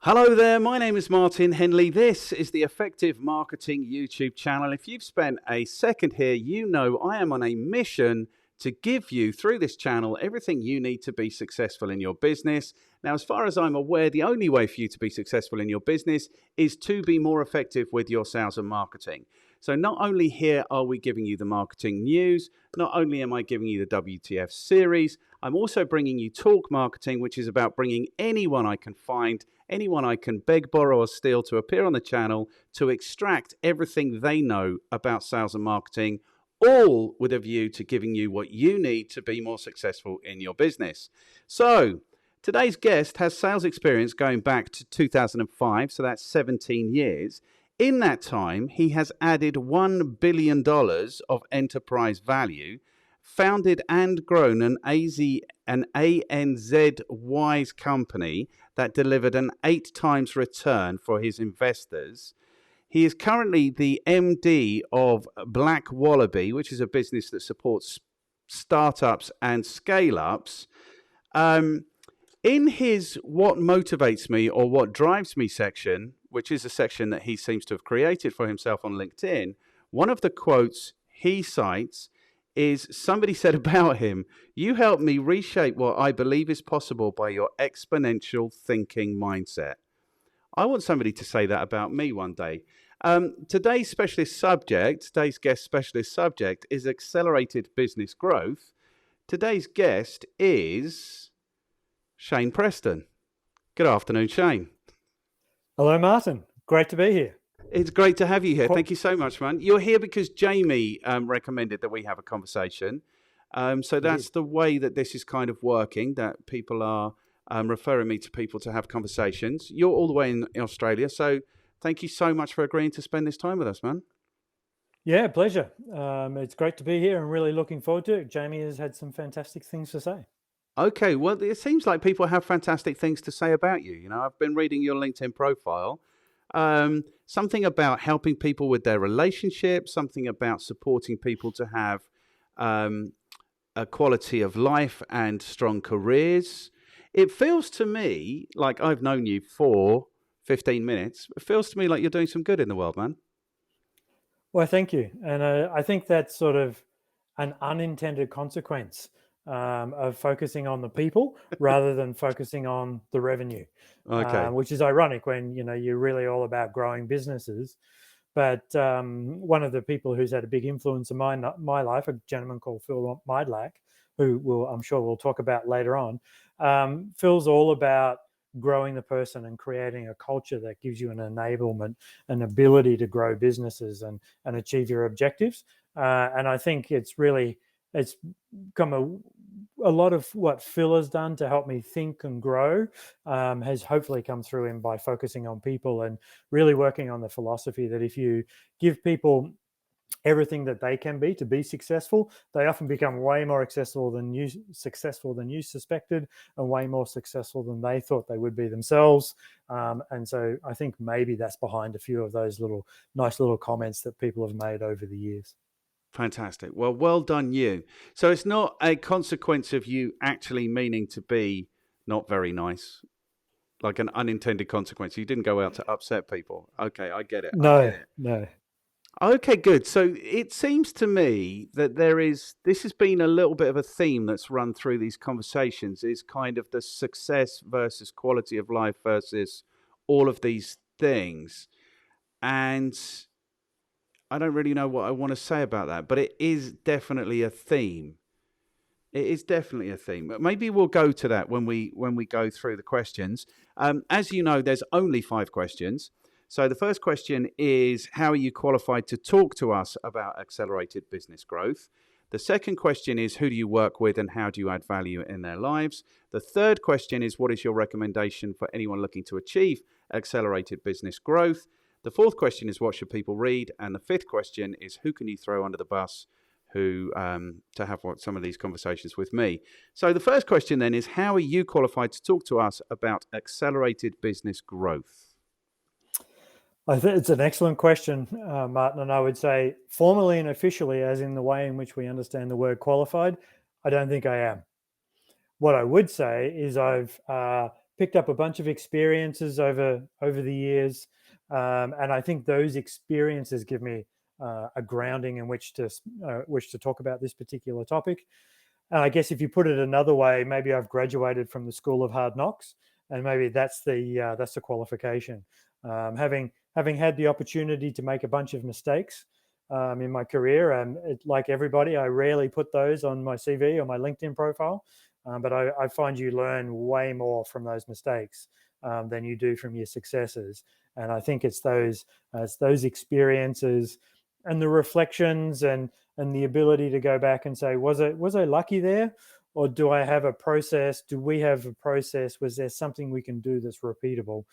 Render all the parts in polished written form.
Hello there, my name is Martin Henley. This is the Effective Marketing YouTube channel. If you've spent a second here, you know I am on a mission to give you, through this channel, everything you need to be successful in your business. Now, as far as I'm aware, the only way for you to be successful in your business is to be more effective with your sales and marketing. So not only here are we giving you the marketing news, not only am I giving you the WTF series, I'm also bringing you Talk Marketing, which is about bringing anyone I can find, anyone I can beg, borrow, or steal to appear on the channel to extract everything they know about sales and marketing, all with a view to giving you what you need to be more successful in your business. So today's guest has sales experience going back to 2005, so that's 17 years. In that time, he has added $1 billion of enterprise value, founded and grown an ANZ-wise company that delivered an 8 times return for his investors. He is currently the MD of Black Wallaby, which is a business that supports startups and scale-ups. In his What Motivates Me or What Drives Me section, which is a section that he seems to have created for himself on LinkedIn, one of the quotes he cites is somebody said about him, "You help me reshape what I believe is possible by your exponential thinking mindset." I want somebody to say that about me one day. Today's guest specialist subject is accelerated business growth. Today's guest is Shane Preston. Good afternoon, Shane. Hello, Martin. Great to be here. It's great to have you here. Thank you so much, man. You're here because Jamie recommended that we have a conversation. So that's the way that this is kind of working, that people are referring me to people to have conversations. You're all the way in Australia, so thank you so much for agreeing to spend this time with us, man. Yeah, pleasure. It's great to be here and really looking forward to it. Jamie has had some fantastic things to say. Okay, well, it seems like people have fantastic things to say about you. You know, I've been reading your LinkedIn profile. Something about helping people with their relationships, something about supporting people to have a quality of life and strong careers. It feels to me like I've known you for 15 minutes. It feels to me like you're doing some good in the world, man. Well, thank you. And I think that's sort of an unintended consequence of focusing on the people rather than focusing on the revenue, Okay. which is ironic when, you're really all about growing businesses. But one of the people who's had a big influence in my life, a gentleman called Phil Meidlack, who I'm sure we'll talk about later on, Phil's all about growing the person and creating a culture that gives you an enablement, an ability to grow businesses and achieve your objectives. And I think it's come a lot of what Phil has done to help me think and grow has hopefully come through him by focusing on people and really working on the philosophy that if you give people everything that they can be to be successful, they often become way more successful than you suspected and way more successful than they thought they would be themselves. And so I think maybe that's behind a few of those nice little comments that people have made over the years. Fantastic. Well done, you. So it's not a consequence of you actually meaning to be not very nice, like an unintended consequence. You didn't go out to upset people. Okay, I get it. No. Okay, good. So it seems to me that this has been a little bit of a theme that's run through these conversations, is kind of the success versus quality of life versus all of these things. And I don't really know what I want to say about that, but it is definitely a theme. It is definitely a theme. Maybe we'll go to that when we go through the questions. As you know, there's only 5 questions. So the first question is, how are you qualified to talk to us about accelerated business growth? The second question is, who do you work with and how do you add value in their lives? The third question is, what is your recommendation for anyone looking to achieve accelerated business growth? The fourth question is, what should people read? And the fifth question is, who can you throw under the bus to have some of these conversations with me? So the first question then is, how are you qualified to talk to us about accelerated business growth? I think it's an excellent question, Martin. And I would say formally and officially, as in the way in which we understand the word qualified, I don't think I am. What I would say is I've picked up a bunch of experiences over the years, and I think those experiences give me a grounding in which to talk about this particular topic. And I guess if you put it another way, maybe I've graduated from the School of Hard Knocks, and maybe that's the qualification. Having had the opportunity to make a bunch of mistakes in my career, and like everybody, I rarely put those on my CV or my LinkedIn profile. But I find you learn way more from those mistakes than you do from your successes. And I think it's those experiences and the reflections and the ability to go back and say, was I lucky there? Or do I have a process? Do we have a process? Was there something we can do that's repeatable?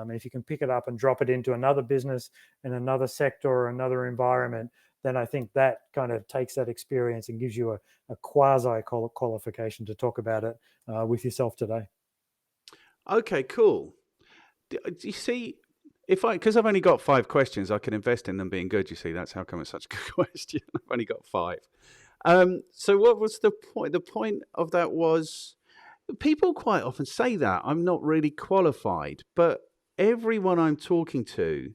If you can pick it up and drop it into another business in another sector or another environment, then I think that kind of takes that experience and gives you a quasi qualification to talk about it with yourself today. Okay, cool. Do you see, because I've only got 5 questions, I can invest in them being good. You see, that's how come it's such a good question. I've only got 5. So what was the point? The point of that was people quite often say that I'm not really qualified, but everyone I'm talking to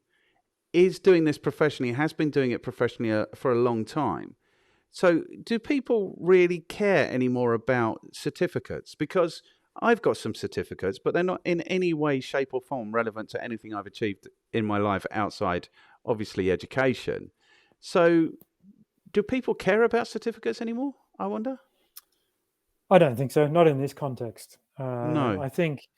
is doing this professionally, has been doing it professionally for a long time. So do people really care anymore about certificates? Because I've got some certificates, but they're not in any way, shape, or form relevant to anything I've achieved in my life outside, obviously, education. So do people care about certificates anymore, I wonder? I don't think so, not in this context. No. I think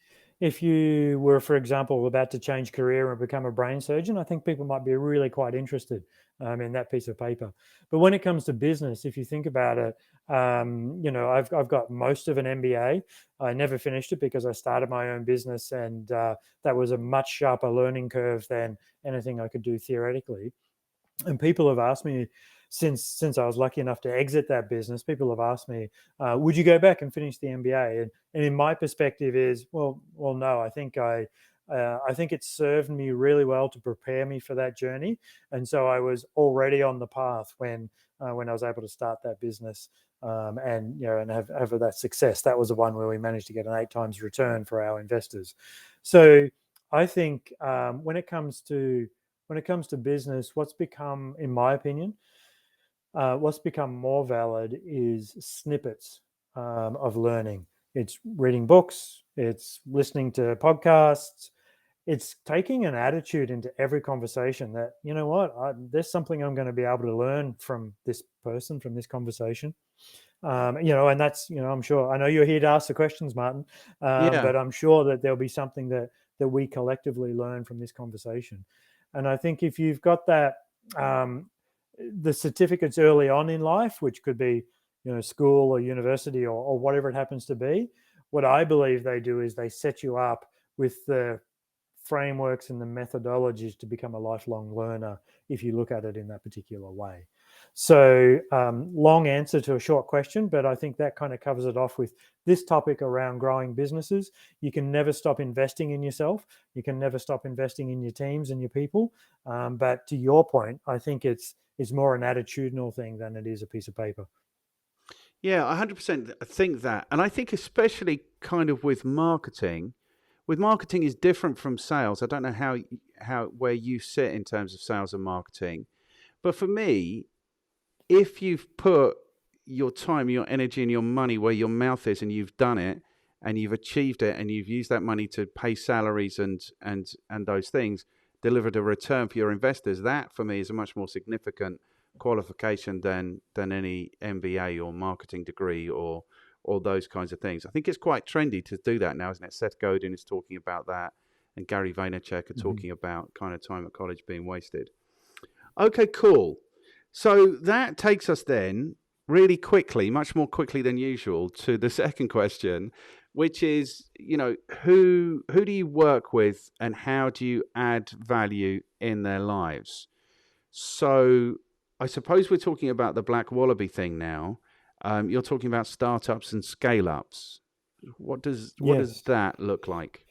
if you were, for example, about to change career and become a brain surgeon, I think people might be really quite interested in that piece of paper. But when it comes to business, if you think about it, I've got most of an MBA. I never finished it because I started my own business, and that was a much sharper learning curve than anything I could do theoretically. And people have asked me since I was lucky enough to exit that business, people have asked me, would you go back and finish the MBA? And in my perspective is, well, no, I think it served me really well to prepare me for that journey. And so I was already on the path when I was able to start that business, and have that success. That was the one where we managed to get an 8 times return for our investors. So I think when it comes to business, what's become, in my opinion, what's become more valid is snippets of learning. It's reading books, it's listening to podcasts, it's taking an attitude into every conversation that, you know what, there's something I'm going to be able to learn from this person, from this conversation. And that's, I'm sure, I know you're here to ask the questions, Martin, Yeah. but I'm sure that there'll be something that we collectively learn from this conversation. And I think if you've got that, the certificates early on in life, which could be, school or university or whatever it happens to be, what I believe they do is they set you up with the frameworks and the methodologies to become a lifelong learner if you look at it in that particular way. So, long answer to a short question, but I think that kind of covers it off with this topic around growing businesses. You can never stop investing in yourself. You can never stop investing in your teams and your people. But to your point, I think it's more an attitudinal thing than it is a piece of paper. Yeah, 100% think that. And I think especially kind of with marketing is different from sales. I don't know how where you sit in terms of sales and marketing. But for me, if you've put your time, your energy, and your money where your mouth is, and you've done it, and you've achieved it, and you've used that money to pay salaries and those things, delivered a return for your investors, that for me is a much more significant qualification than any MBA or marketing degree or those kinds of things. I think it's quite trendy to do that now, isn't it? Seth Godin is talking about that, and Gary Vaynerchuk are Mm-hmm. talking about kind of time at college being wasted. Okay, cool. So that takes us then really quickly, much more quickly than usual, to the second question, which is, who do you work with and how do you add value in their lives? So I suppose we're talking about the Black Wallaby thing now. You're talking about startups and scale ups. What does Yes. that look like?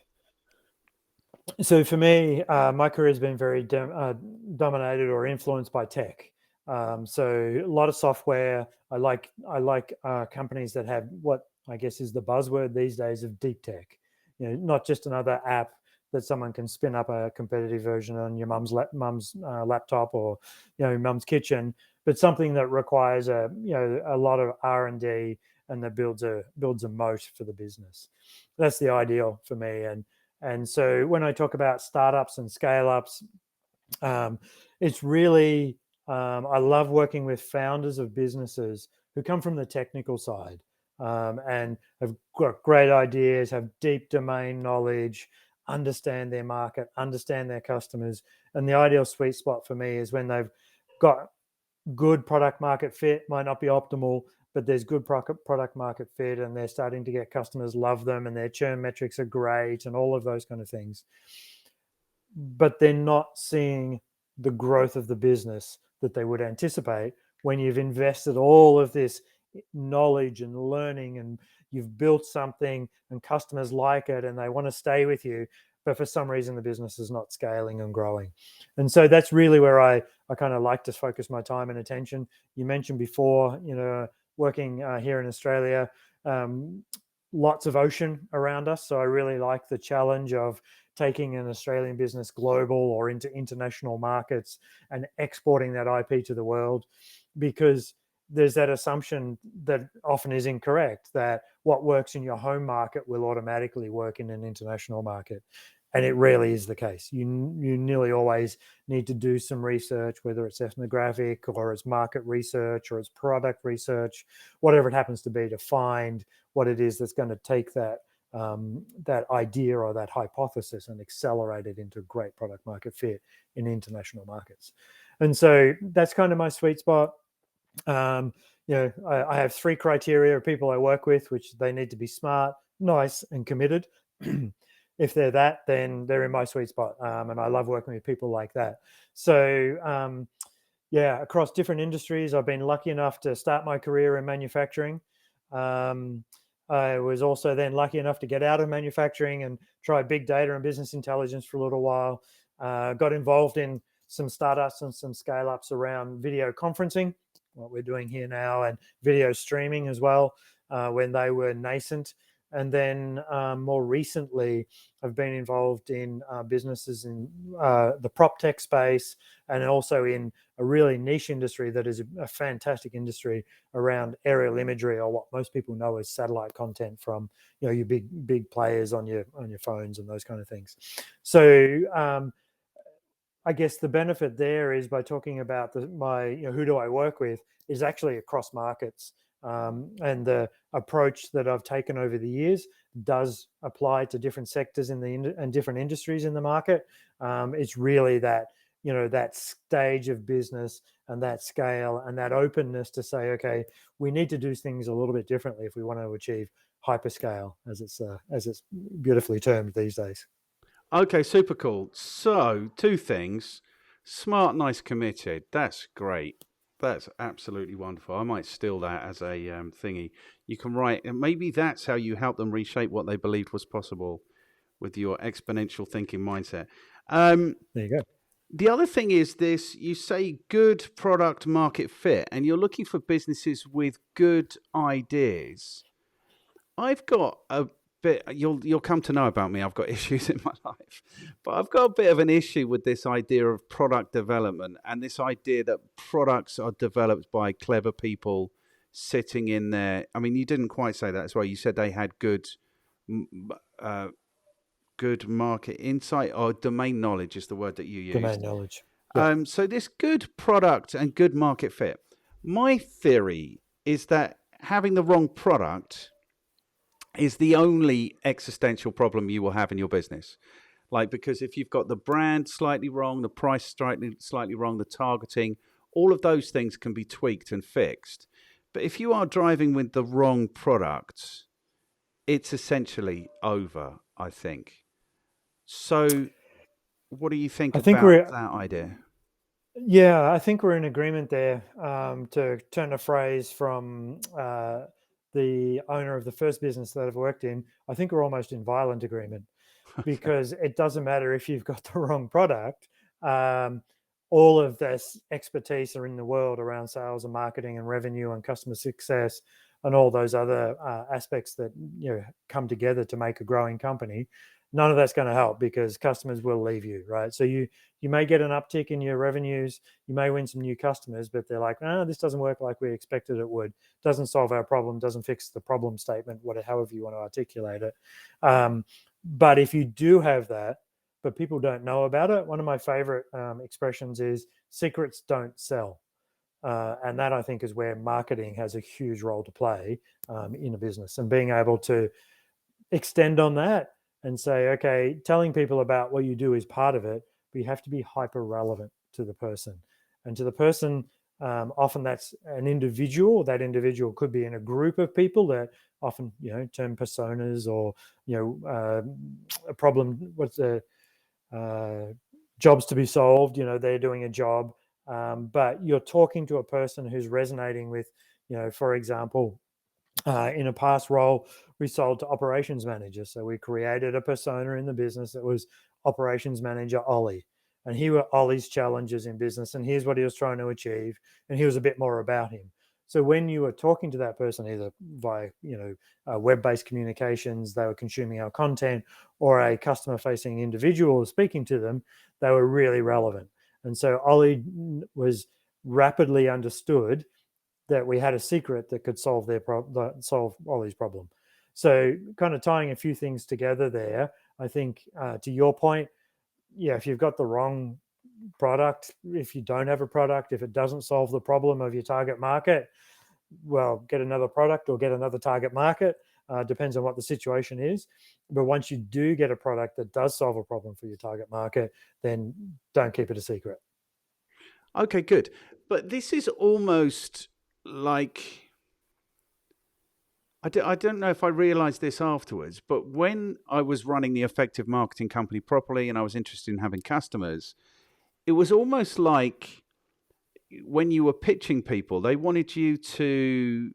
So for me, my career has been very dominated or influenced by tech. So a lot of software. I like companies that have what I guess is the buzzword these days of deep tech. not just another app that someone can spin up a competitive version on your mum's laptop or mum's kitchen, but something that requires a lot of R&D and that builds a moat for the business. That's the ideal for me. And so when I talk about startups and scale ups, it's really I love working with founders of businesses who come from the technical side and have got great ideas, have deep domain knowledge, understand their market, understand their customers. And the ideal sweet spot for me is when they've got good product market fit, might not be optimal, but there's good product market fit and they're starting to get customers love them and their churn metrics are great and all of those kind of things. But they're not seeing the growth of the business that they would anticipate when you've invested all of this knowledge and learning and you've built something and customers like it and they want to stay with you, but for some reason the business is not scaling and growing. And so that's really where I kind of like to focus my time and attention. You mentioned before, working here in Australia, lots of ocean around us. So I really like the challenge of taking an Australian business global or into international markets and exporting that IP to the world, because there's that assumption that often is incorrect that what works in your home market will automatically work in an international market. And it rarely is the case. You nearly always need to do some research, whether it's ethnographic or it's market research or it's product research, whatever it happens to be, to find what it is that's going to take that that idea or that hypothesis and accelerate it into great product market fit in international markets. And so that's kind of my sweet spot. I have 3 criteria of people I work with, which they need to be smart, nice, and committed. If they're that, then they're in my sweet spot. And I love working with people like that. So, across different industries, I've been lucky enough to start my career in manufacturing. I was also then lucky enough to get out of manufacturing and try big data and business intelligence for a little while. Got involved in some startups and some scale ups around video conferencing, what we're doing here now, and video streaming as well, when they were nascent. And then more recently, I've been involved in businesses in the prop tech space and also in a really niche industry that is a fantastic industry around aerial imagery, or what most people know as satellite content from your big players on your phones and those kind of things. So I guess the benefit there is, by talking about my who do I work with, is actually across markets. And the approach that I've taken over the years does apply to different sectors and different industries in the market. It's really that that stage of business and that scale and that openness to say, okay, we need to do things a little bit differently if we want to achieve hyperscale, as it's beautifully termed these days. Okay, super cool. So, 2 things. Smart, nice, committed. That's great. That's absolutely wonderful. I might steal that as a thingy. You can write, and maybe that's how you help them reshape what they believed was possible with your exponential thinking mindset. There you go. The other thing is this: you say good product market fit, and you're looking for businesses with good ideas. I've got a bit. You'll come to know about me. I've got issues in my life, but I've got a bit of an issue with this idea of product development and this idea that products are developed by clever people sitting in there. I mean, you didn't quite say that as well. You said they had good market insight, or domain knowledge is the word that you Domain used. knowledge. Yeah. So this good product and good market fit. My theory is that having the wrong product is the only existential problem you will have in your business. Like, because if you've got the brand slightly wrong, the price slightly wrong, the targeting, all of those things can be tweaked and fixed. But if you are driving with the wrong product, it's essentially over, I think. So, what do you think I think about we're that idea? Yeah, I think we're in agreement there. To turn a phrase from the owner of the first business that I've worked in, I think we're almost in violent agreement, Okay. because it doesn't matter if you've got the wrong product. Um, all of this expertise are in the world around sales and marketing and revenue and customer success. and all those other aspects that come together to make a growing company, none of that's going to help because customers will leave you, right? So you may get an uptick in your revenues, you may win some new customers, but they're like, no, this doesn't work like we expected it would, doesn't solve our problem, doesn't fix the problem statement, whatever, however you want to articulate it. But if you do have that, but people don't know about it, one of my favorite expressions is secrets don't sell. And that, I think, is where marketing has a huge role to play in a business, and being able to extend on that and say, okay, telling people about what you do is part of it, but you have to be hyper relevant to the person. And to the person, often that's an individual. That individual could be in a group of people that often, term personas, or, a problem, what's the jobs to be solved, they're doing a job. But you're talking to a person who's resonating with, for example, in a past role, we sold to operations manager. So we created a persona in the business that was operations manager Ollie. And here were Ollie's challenges in business, and here's what he was trying to achieve. And here's a bit more about him. So when you were talking to that person, either via web-based communications, they were consuming our content, or a customer-facing individual was speaking to them, they were really relevant. And so Ollie was rapidly understood that we had a secret that could solve solve Ollie's problem. So kind of tying a few things together there, I think to your point, if you've got the wrong product, if you don't have a product, if it doesn't solve the problem of your target market, well, get another product or get another target market. Depends on what the situation is. But once you do get a product that does solve a problem for your target market, then don't keep it a secret. Okay, good. But this is almost like, I don't know if I realized this afterwards, but when I was running the effective marketing company properly and I was interested in having customers, it was almost like when you were pitching people, they wanted you to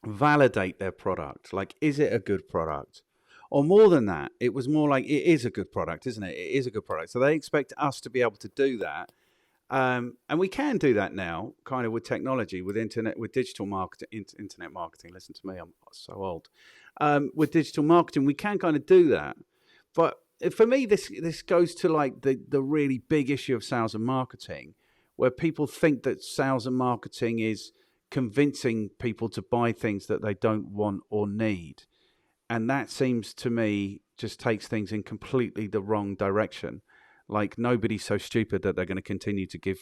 validate their product. Like, is it a good product? Or more than that, it was more like, it is a good product, isn't it? It is a good product. So they expect us to be able to do that. And we can do that now, kind of with technology, with internet, with digital marketing, internet marketing. Listen to me, I'm so old. With digital marketing, we can kind of do that. But for me, this goes to like the really big issue of sales and marketing, where people think that sales and marketing is convincing people to buy things that they don't want or need. And that seems to me just takes things in completely the wrong direction. Like, nobody's so stupid that they're going to continue to give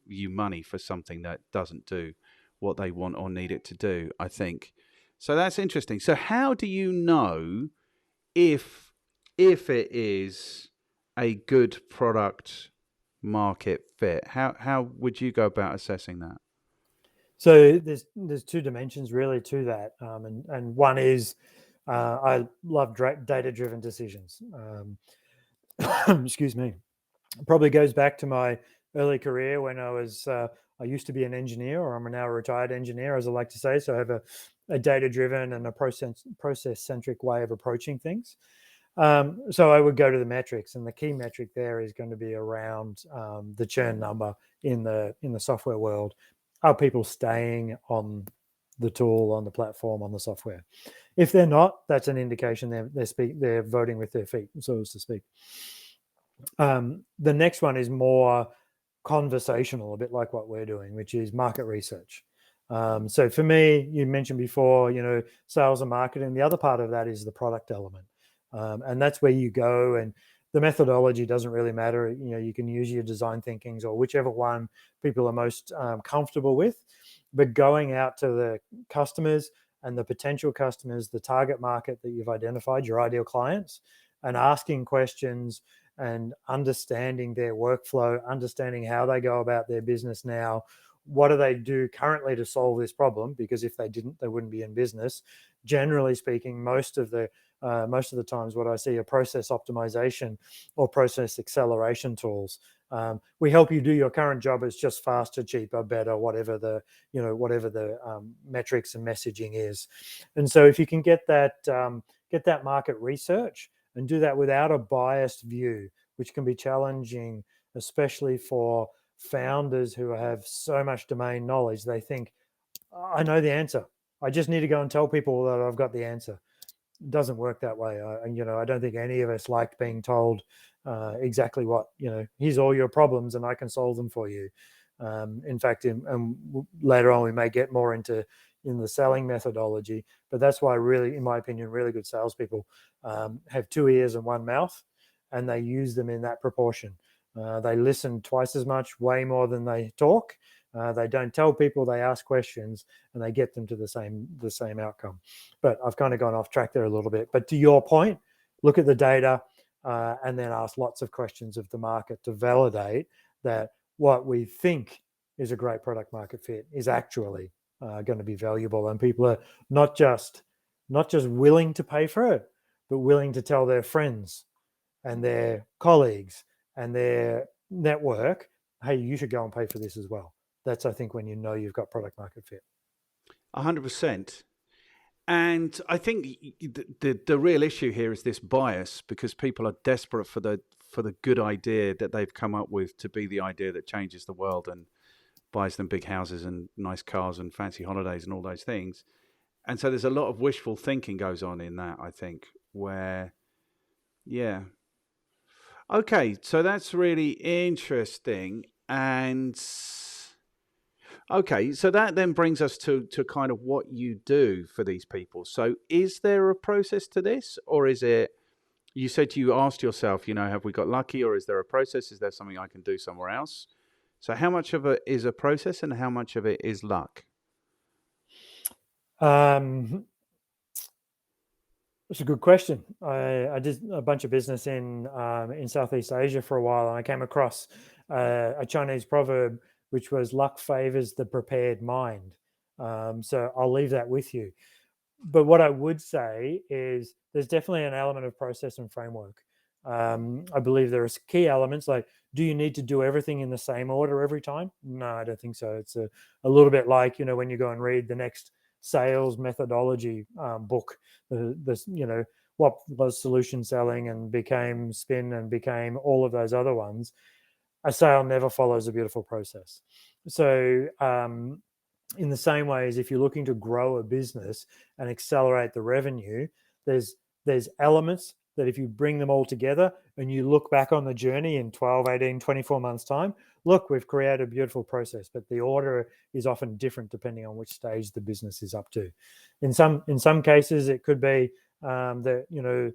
you money for something that doesn't do what they want or need it to do, I think. So that's interesting. So how do you know if it is a good product market fit? How would you go about assessing that? So there's two dimensions really to that, and one is I love data-driven decisions. Excuse me. Probably goes back to my early career when I used to be an engineer, or I'm now a retired engineer, as I like to say. So I have a data-driven and a process-centric way of approaching things. So I would go to the metrics, and the key metric there is going to be around the churn number in the software world. Are people staying on the tool, on the platform, on the software? If they're not, that's an indication they're voting with their feet, so to speak. The next one is more conversational, a bit like what we're doing, which is market research. So for me, you mentioned before, sales and marketing. The other part of that is the product element. And that's where you go, and the methodology doesn't really matter. You can use your design thinkings or whichever one people are most comfortable with, but going out to the customers and the potential customers, the target market that you've identified, your ideal clients, and asking questions and understanding their workflow, understanding how they go about their business now. What do they do currently to solve this problem? Because if they didn't, they wouldn't be in business. Generally speaking, most of the times, what I see are process optimization or process acceleration tools. We help you do your current job. It's just faster, cheaper, better, whatever the metrics and messaging is. And so, if you can get that market research and do that without a biased view, which can be challenging, especially for founders who have so much domain knowledge. They think, I know the answer. I just need to go and tell people that I've got the answer. It doesn't work that way. I don't think any of us like being told exactly what, here's all your problems and I can solve them for you. In fact, later on, we may get more into in the selling methodology, but that's why really, in my opinion, really good salespeople have two ears and one mouth, and they use them in that proportion. They listen twice as much, way more than they talk. They don't tell people, they ask questions, and they get them to the same outcome. But I've kind of gone off track there a little bit. But to your point, look at the data and then ask lots of questions of the market to validate that what we think is a great product market fit is actually going to be valuable, and people are not just willing to pay for it, but willing to tell their friends and their colleagues and their network, hey, you should go and pay for this as well. That's, I think, when you know you've got product market fit. 100%. And I think the real issue here is this bias, because people are desperate for the good idea that they've come up with to be the idea that changes the world and buys them big houses and nice cars and fancy holidays and all those things. And so there's a lot of wishful thinking goes on in that, I think, where, yeah. Okay, so that's really interesting. And okay, so that then brings us to kind of what you do for these people. So is there a process to this, or is it, you said you asked yourself, have we got lucky, or is there a process? Is there something I can do somewhere else? So how much of it is a process and how much of it is luck? It's a good question. I did a bunch of business in Southeast Asia for a while, and I came across a Chinese proverb which was "luck favors the prepared mind." So I'll leave that with you. But what I would say is there's definitely an element of process and framework. I believe there are key elements like, do you need to do everything in the same order every time? No, I don't think so. It's a little bit like, when you go and read the next sales methodology book, what was solution selling and became spin and became all of those other ones. A sale never follows a beautiful process. So in the same way as if you're looking to grow a business and accelerate the revenue, there's elements that if you bring them all together and you look back on the journey in 12, 18, 24 months time, look, we've created a beautiful process, but the order is often different depending on which stage the business is up to. In some cases, it could be that,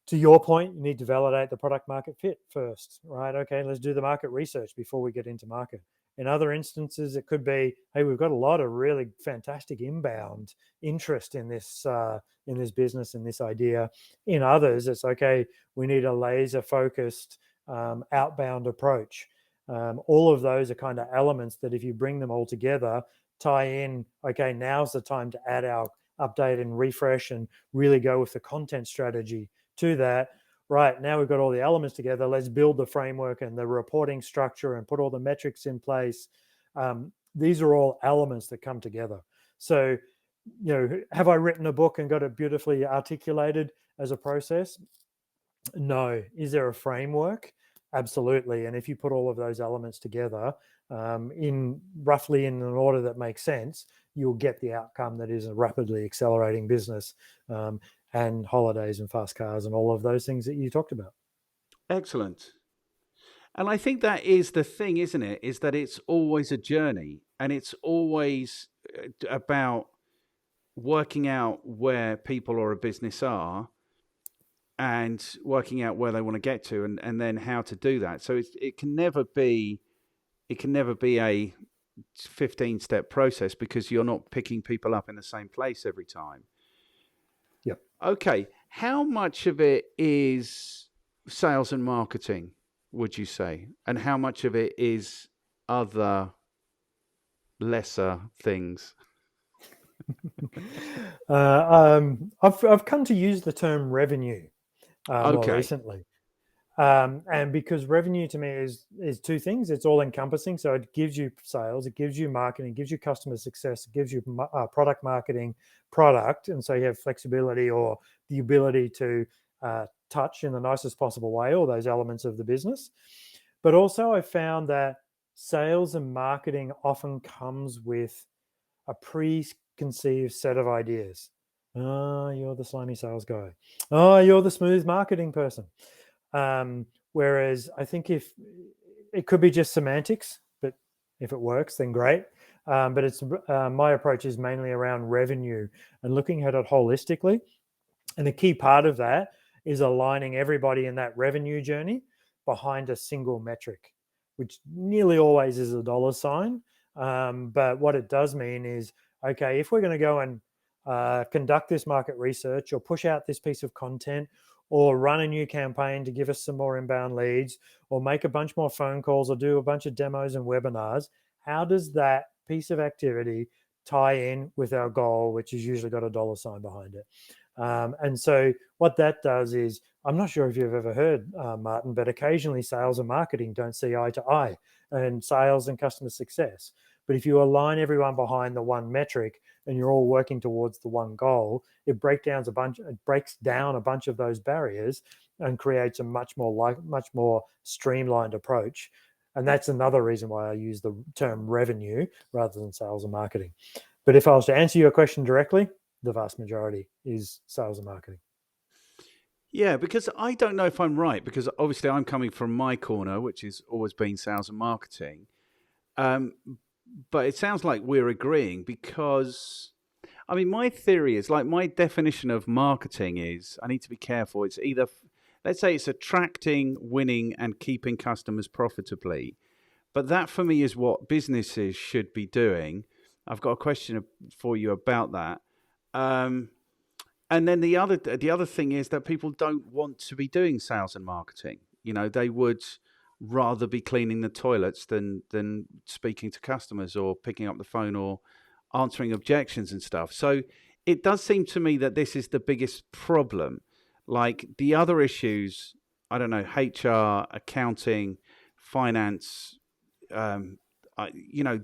to your point, you need to validate the product market fit first, right? Okay, let's do the market research before we get into market. In other instances, it could be, hey, we've got a lot of really fantastic inbound interest in this business and this idea. In others, it's okay, we need a laser focused outbound approach. All of those are kind of elements that if you bring them all together, tie in, okay, now's the time to add our update and refresh and really go with the content strategy to that. Right, now we've got all the elements together, let's build the framework and the reporting structure and put all the metrics in place. These are all elements that come together. So, have I written a book and got it beautifully articulated as a process? No. Is there a framework? Absolutely. And if you put all of those elements together in roughly in an order that makes sense, you'll get the outcome that is a rapidly accelerating business. And holidays and fast cars and all of those things that you talked about. Excellent. And I think that is the thing, isn't it? Is that it's always a journey, and it's always about working out where people or a business are and working out where they want to get to, and then how to do that. So it can never be a 15-step process, because you're not picking people up in the same place every time. Yep. Okay. How much of it is sales and marketing, would you say? And how much of it is other lesser things? I've come to use the term revenue more Okay. recently. And because revenue to me is two things. It's all encompassing. So it gives you sales, it gives you marketing, it gives you customer success, it gives you product marketing, product. And so you have flexibility or the ability to touch in the nicest possible way all those elements of the business. But also I found that sales and marketing often comes with a preconceived set of ideas. Oh, you're the slimy sales guy. Oh, you're the smooth marketing person. Whereas I think if it could be just semantics, but if it works, then great. But it's my approach is mainly around revenue and looking at it holistically. And the key part of that is aligning everybody in that revenue journey behind a single metric, which nearly always is a dollar sign. But what it does mean is, okay, if we're going to go and conduct this market research or push out this piece of content or run a new campaign to give us some more inbound leads or make a bunch more phone calls or do a bunch of demos and webinars, how does that piece of activity tie in with our goal, which has usually got a dollar sign behind it? And so what that does is, I'm not sure if you've ever heard, Martin, but occasionally sales and marketing don't see eye to eye, and sales and customer success. But if you align everyone behind the one metric and you're all working towards the one goal, it breaks down a bunch of those barriers and creates a much more streamlined approach. And that's another reason why I use the term revenue rather than sales and marketing. But if I was to answer your question directly, the vast majority is sales and marketing. Yeah, because I don't know if I'm right, because obviously I'm coming from my corner, which has always been sales and marketing. Um, but it sounds like we're agreeing because, I mean, my theory is like my definition of marketing is I need to be careful. It's either, let's say it's attracting, winning, and keeping customers profitably. But that for me is what businesses should be doing. I've got a question for you about that. Um, and then the other thing is that people don't want to be doing sales and marketing. You know, they would rather be cleaning the toilets than speaking to customers or picking up the phone or answering objections and stuff. So it does seem to me that this is the biggest problem. Like the other issues, I don't know, HR, accounting, finance,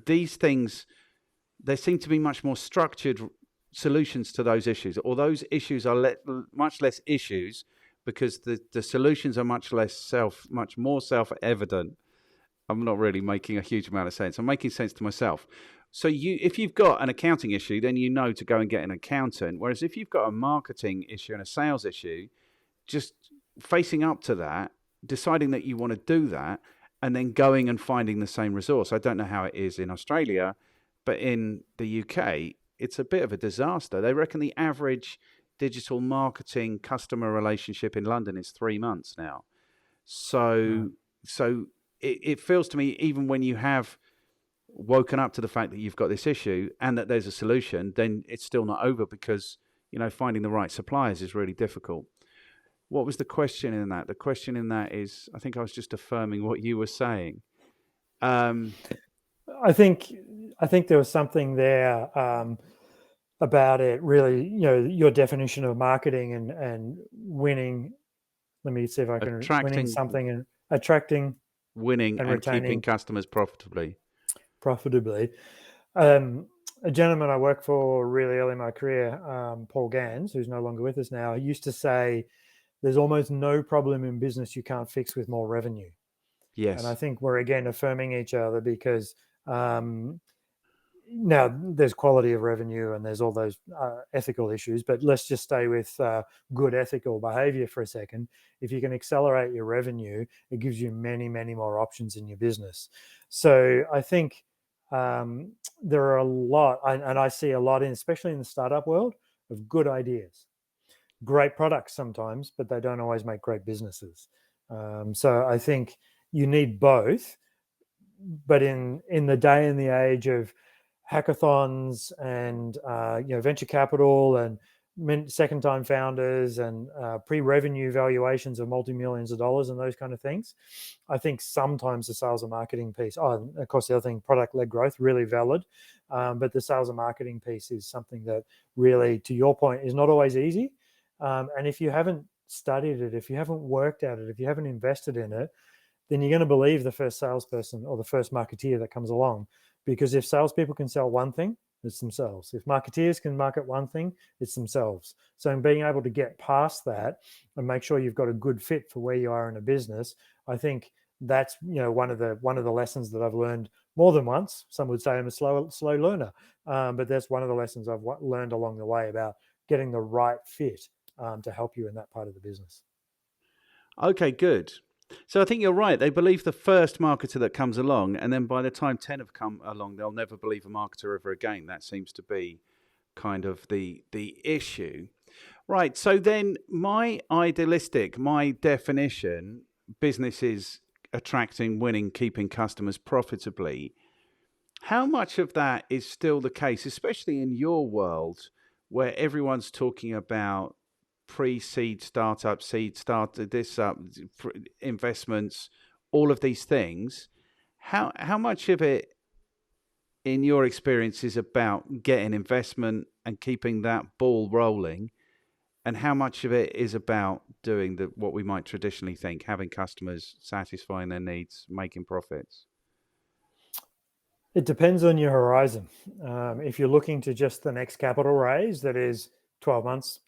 these things, there seem to be much more structured solutions to those issues, or those issues are much less issues because the solutions are much more self-evident. I'm not really making a huge amount of sense. I'm making sense to myself. So if you've got an accounting issue, then you know to go and get an accountant. Whereas if you've got a marketing issue and a sales issue, just facing up to that, deciding that you want to do that, and then going and finding the same resource. I don't know how it is in Australia, but in the UK, it's a bit of a disaster. They reckon the average digital marketing customer relationship in London is 3 months now. So, so it feels to me, even when you have woken up to the fact that you've got this issue and that there's a solution, then it's still not over because, finding the right suppliers is really difficult. What was the question in that? The question in that is, I think I was just affirming what you were saying. I think there was something there about it. Really, your definition of marketing and winning. Let me see if I can winning something and attracting, winning, and retaining, keeping customers profitably. A gentleman I worked for really early in my career, Paul Gans, who's no longer with us now, used to say, "There's almost no problem in business you can't fix with more revenue." Yes. And I think we're again affirming each other because now there's quality of revenue and there's all those ethical issues, but let's just stay with good ethical behavior for a second. If you can accelerate your revenue, it gives you many, many more options in your business. So I think there are a lot, and I see a lot especially in the startup world, of good ideas, great products sometimes, but they don't always make great businesses. So I think you need both, but in the day and the age of hackathons and venture capital and second time founders and pre-revenue valuations of multi-millions of dollars and those kind of things, I think sometimes the sales and marketing piece, of course the other thing, product-led growth, really valid, but the sales and marketing piece is something that really, to your point, is not always easy. And if you haven't studied it, if you haven't worked at it, if you haven't invested in it, then you're going to believe the first salesperson or the first marketeer that comes along. Because if salespeople can sell one thing, it's themselves. If marketeers can market one thing, it's themselves. So in being able to get past that and make sure you've got a good fit for where you are in a business, I think That's one of the lessons that I've learned more than once. Some would say I'm a slow learner, but that's one of the lessons I've learned along the way about getting the right fit to help you in that part of the business. Okay, good. So I think you're right. They believe the first marketer that comes along, and then by the time 10 have come along, they'll never believe a marketer ever again. That seems to be kind of the issue. Right. So then my definition, business is attracting, winning, keeping customers profitably. How much of that is still the case, especially in your world where everyone's talking about pre-seed startup, seed startup, this investments, all of these things? How much of it, in your experience, is about getting investment and keeping that ball rolling, and how much of it is about doing the what we might traditionally think, having customers, satisfying their needs, making profits? It depends on your horizon. If you're looking to just the next capital raise, that is 12 months,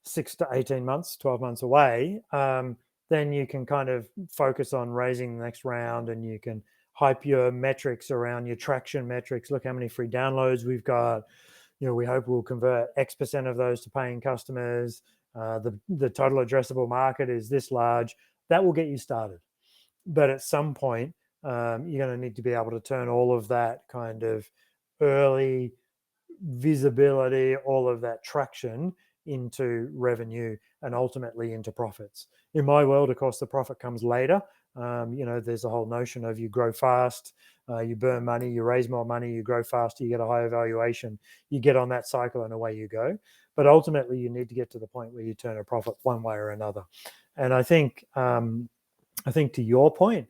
6 to 18 months, 12 months away, then you can kind of focus on raising the next round, and you can hype your metrics around your traction metrics. Look how many free downloads we've got. We hope we'll convert X% of those to paying customers. The total addressable market is this large. That will get you started. But at some point, you're going to need to be able to turn all of that kind of early visibility, all of that traction into revenue and ultimately into profits. In my world, of course, the profit comes later. There's a whole notion of you grow fast, you burn money, you raise more money, you grow faster, you get a higher valuation, you get on that cycle and away you go. But ultimately, you need to get to the point where you turn a profit one way or another. And I think to your point,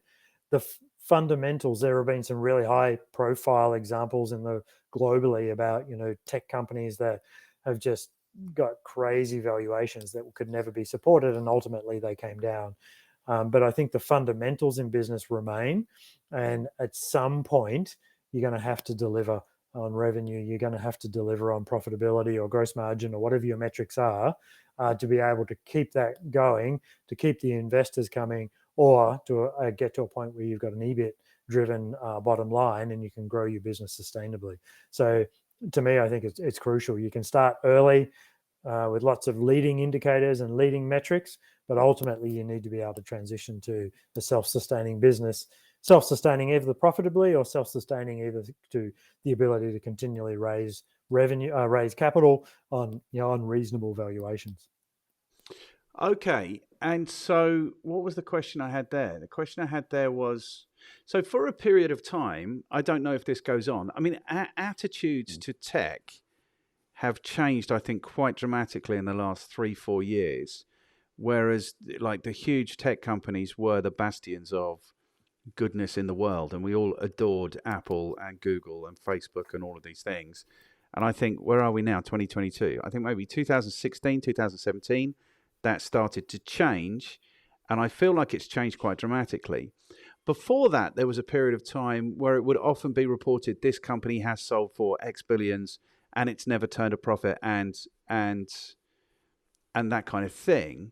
the fundamentals, there have been some really high profile examples in the globally about tech companies that have just got crazy valuations that could never be supported, and ultimately they came down. But I think the fundamentals in business remain, and at some point you're going to have to deliver on revenue, you're going to have to deliver on profitability or gross margin or whatever your metrics are, to be able to keep that going, to keep the investors coming, or to get to a point where you've got an EBIT driven bottom line and you can grow your business sustainably. So to me, I think it's crucial. You can start early with lots of leading indicators and leading metrics, but ultimately you need to be able to transition to the self-sustaining business, self-sustaining either profitably or self-sustaining either to the ability to continually raise revenue, raise capital on reasonable valuations. Okay. And so what was the question I had there? The question I had there was, so for a period of time, I don't know if this goes on. I mean, attitudes to tech have changed, I think, quite dramatically in the last 3-4 years. Whereas, like, the huge tech companies were the bastions of goodness in the world, and we all adored Apple and Google and Facebook and all of these things. And I think, where are we now? 2022. I think maybe 2016, 2017, that started to change. And I feel like it's changed quite dramatically. Before that, there was a period of time where it would often be reported this company has sold for X billions and it's never turned a profit, and that kind of thing.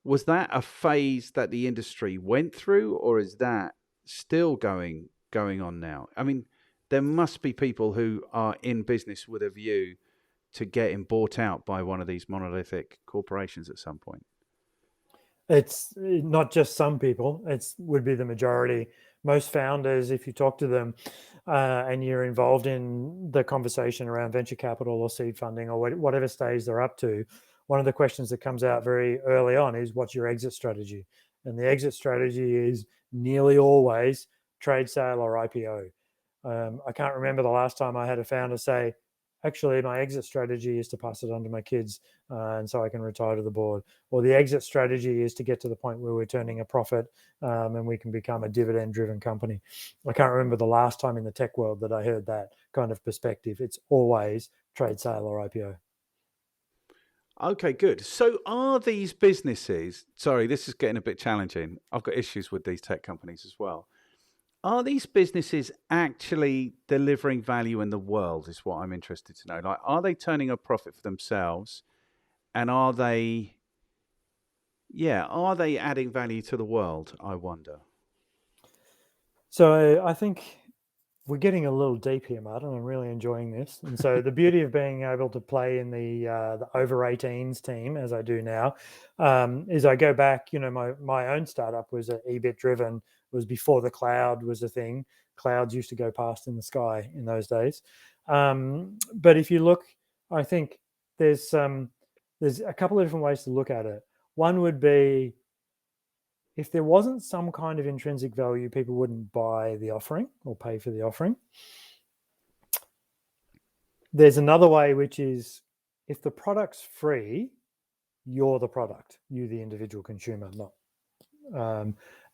Was that a phase that the industry went through, or is that still going on now? I mean, there must be people who are in business with a view to getting bought out by one of these monolithic corporations at some point. It's not just some people, it would be the majority. Most founders, if you talk to them and you're involved in the conversation around venture capital or seed funding or whatever stage they're up to, one of the questions that comes out very early on is, what's your exit strategy? And the exit strategy is nearly always trade sale or IPO. I can't remember the last time I had a founder say, actually, my exit strategy is to pass it on to my kids and so I can retire to the board. Or the exit strategy is to get to the point where we're turning a profit and we can become a dividend-driven company. I can't remember the last time in the tech world that I heard that kind of perspective. It's always trade sale or IPO. Okay, good. So are these businesses, sorry, this is getting a bit challenging. I've got issues with these tech companies as well. Are these businesses actually delivering value in the world, is what I'm interested to know. Like, are they turning a profit for themselves? And are they, Yeah, are they adding value to the world? I wonder. So I think we're getting a little deep here, Martin. I'm really enjoying this. And so the beauty of being able to play in the over 18s team, as I do now, is I go back. You know, my own startup was a EBIT driven. It was before the cloud was a thing. Clouds used to go past in the sky in those days. But if you look, I think there's a couple of different ways to look at it. One would be, if there wasn't some kind of intrinsic value, people wouldn't buy the offering or pay for the offering. There's another way, which is, if the product's free, you're the product, you, the individual consumer, not.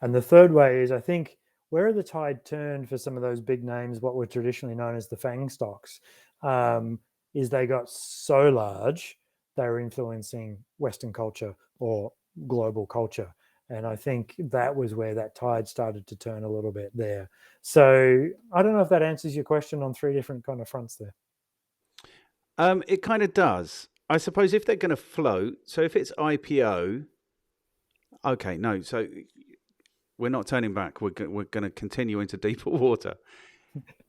And the third way is, I think, where the tide turned for some of those big names, what were traditionally known as the FANG stocks, is they got so large, they were influencing Western culture or global culture. And I think that was where that tide started to turn a little bit there. So I don't know if that answers your question on three different kind of fronts there. It kind of does. I suppose if they're going to float, so if it's IPO, okay, no, so we're not turning back. We're going to continue into deeper water.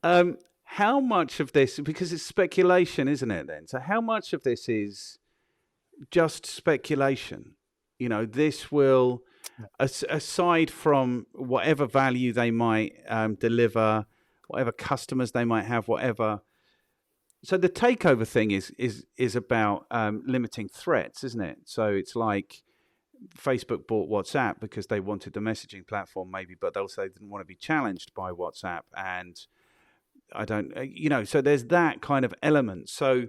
How much of this, because it's speculation, isn't it? Then, so how much of this is just speculation? You know, this will, aside from whatever value they might deliver, whatever customers they might have, whatever. So the takeover thing is about limiting threats, isn't it? So it's like Facebook bought WhatsApp because they wanted the messaging platform, maybe, but they also didn't want to be challenged by WhatsApp. And I don't, so there's that kind of element. So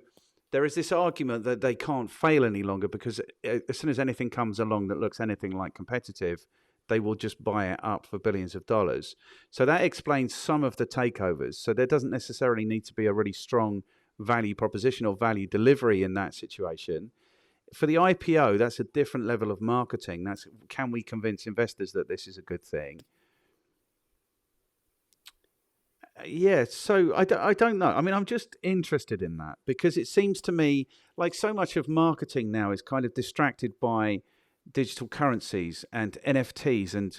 there is this argument that they can't fail any longer because as soon as anything comes along that looks anything like competitive, they will just buy it up for billions of dollars. So that explains some of the takeovers. So there doesn't necessarily need to be a really strong value proposition or value delivery in that situation. For the IPO, that's a different level of marketing. That's, can we convince investors that this is a good thing? Yeah, so I don't know. I mean, I'm just interested in that because it seems to me like so much of marketing now is kind of distracted by digital currencies and NFTs and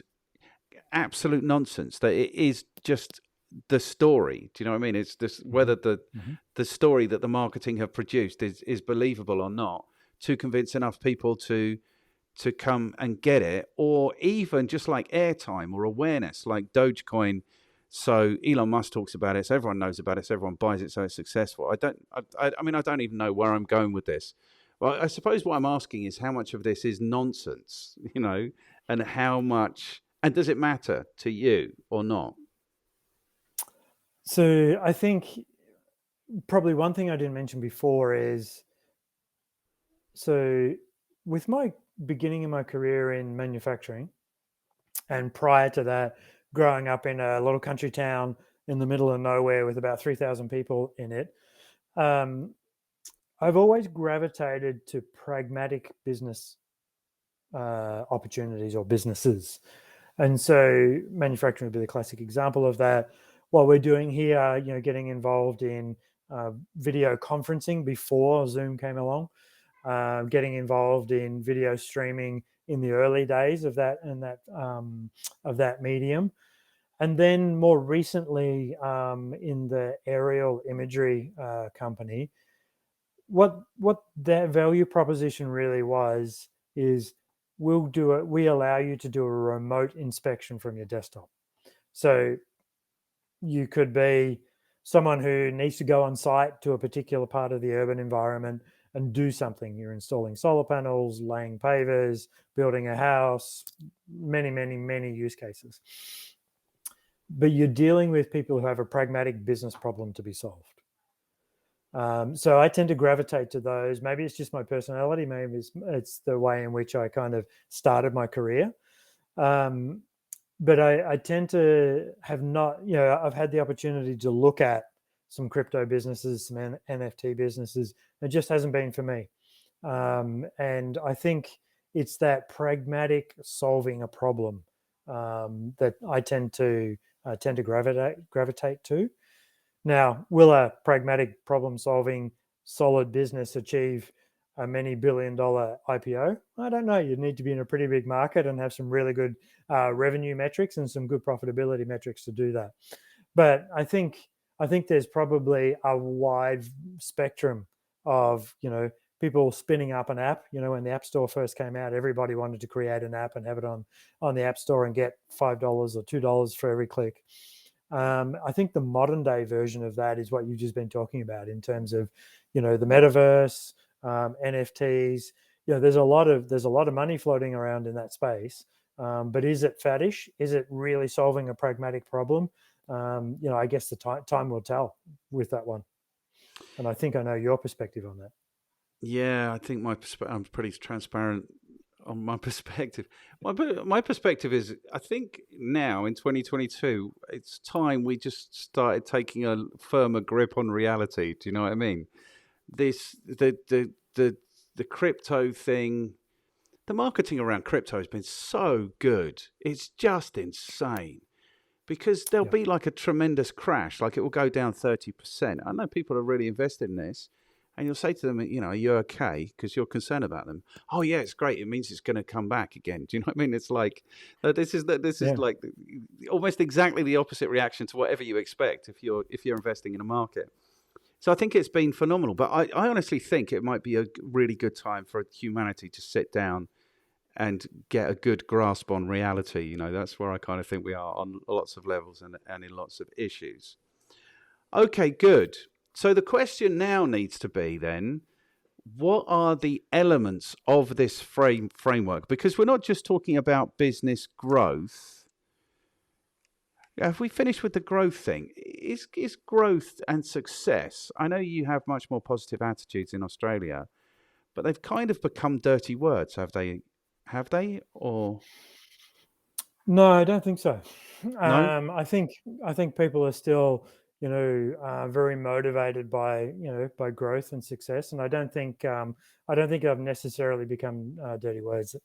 absolute nonsense that it is just the story. Do you know what I mean? It's just whether the story that the marketing have produced is believable or not to convince enough people to come and get it, or even just like airtime or awareness, like Dogecoin. So Elon Musk talks about it, so everyone knows about it, so everyone buys it, so it's successful. I mean, I don't even know where I'm going with this. Well, I suppose what I'm asking is how much of this is nonsense, and how much, and does it matter to you or not? So I think probably one thing I didn't mention before is, so with my beginning in my career in manufacturing, and prior to that, growing up in a little country town in the middle of nowhere with about 3,000 people in it, I've always gravitated to pragmatic business opportunities or businesses. And so manufacturing would be the classic example of that. What we're doing here, getting involved in video conferencing before Zoom came along, getting involved in video streaming in the early days of that and of that medium, and then more recently in the aerial imagery company. What that value proposition really was is, we allow you to do a remote inspection from your desktop. So you could be someone who needs to go on site to a particular part of the urban environment and do something. You're installing solar panels, laying pavers, building a house, many, many, many use cases. But you're dealing with people who have a pragmatic business problem to be solved. So I tend to gravitate to those. Maybe it's just my personality. Maybe it's the way in which I kind of started my career. But I tend to have not, I've had the opportunity to look at some crypto businesses, some NFT businesses. It just hasn't been for me. And I think it's that pragmatic solving a problem that I tend to gravitate to. Now, will a pragmatic problem solving solid business achieve a many billion-dollar IPO? I don't know. You'd need to be in a pretty big market and have some really good revenue metrics and some good profitability metrics to do that. But I think there's probably a wide spectrum of people spinning up an app. When the App Store first came out, everybody wanted to create an app and have it on the App Store and get $5 or $2 for every click. I think the modern day version of that is what you've just been talking about in terms of, the metaverse, NFTs. There's a lot of money floating around in that space. But is it faddish? Is it really solving a pragmatic problem? I guess the time will tell with that one. And I think I know your perspective on that. Yeah, I think I'm pretty transparent on my perspective. My perspective is, I think now in 2022, it's time we just started taking a firmer grip on reality. Do you know what I mean? This the crypto thing, the marketing around crypto has been so good. It's just insane because there'll Yeah. be like a tremendous crash, like it will go down 30%. I know people are really invested in this, and you'll say to them, are you okay? Because you're concerned about them. Oh yeah, it's great. It means it's going to come back again. Do you know what I mean? It's like this is Yeah. like almost exactly the opposite reaction to whatever you expect if you're investing in a market. So I think it's been phenomenal, but I honestly think it might be a really good time for humanity to sit down and get a good grasp on reality. That's where I kind of think we are on lots of levels and in lots of issues. Okay, good. So the question now needs to be then, what are the elements of this framework? Because we're not just talking about business growth. Have we finished with the growth thing? Is growth and success? I know you have much more positive attitudes in Australia, but they've kind of become dirty words, have they? Have they? Or No, I don't think so. no? I think people are still, very motivated by growth and success, and I don't think I've necessarily become dirty words.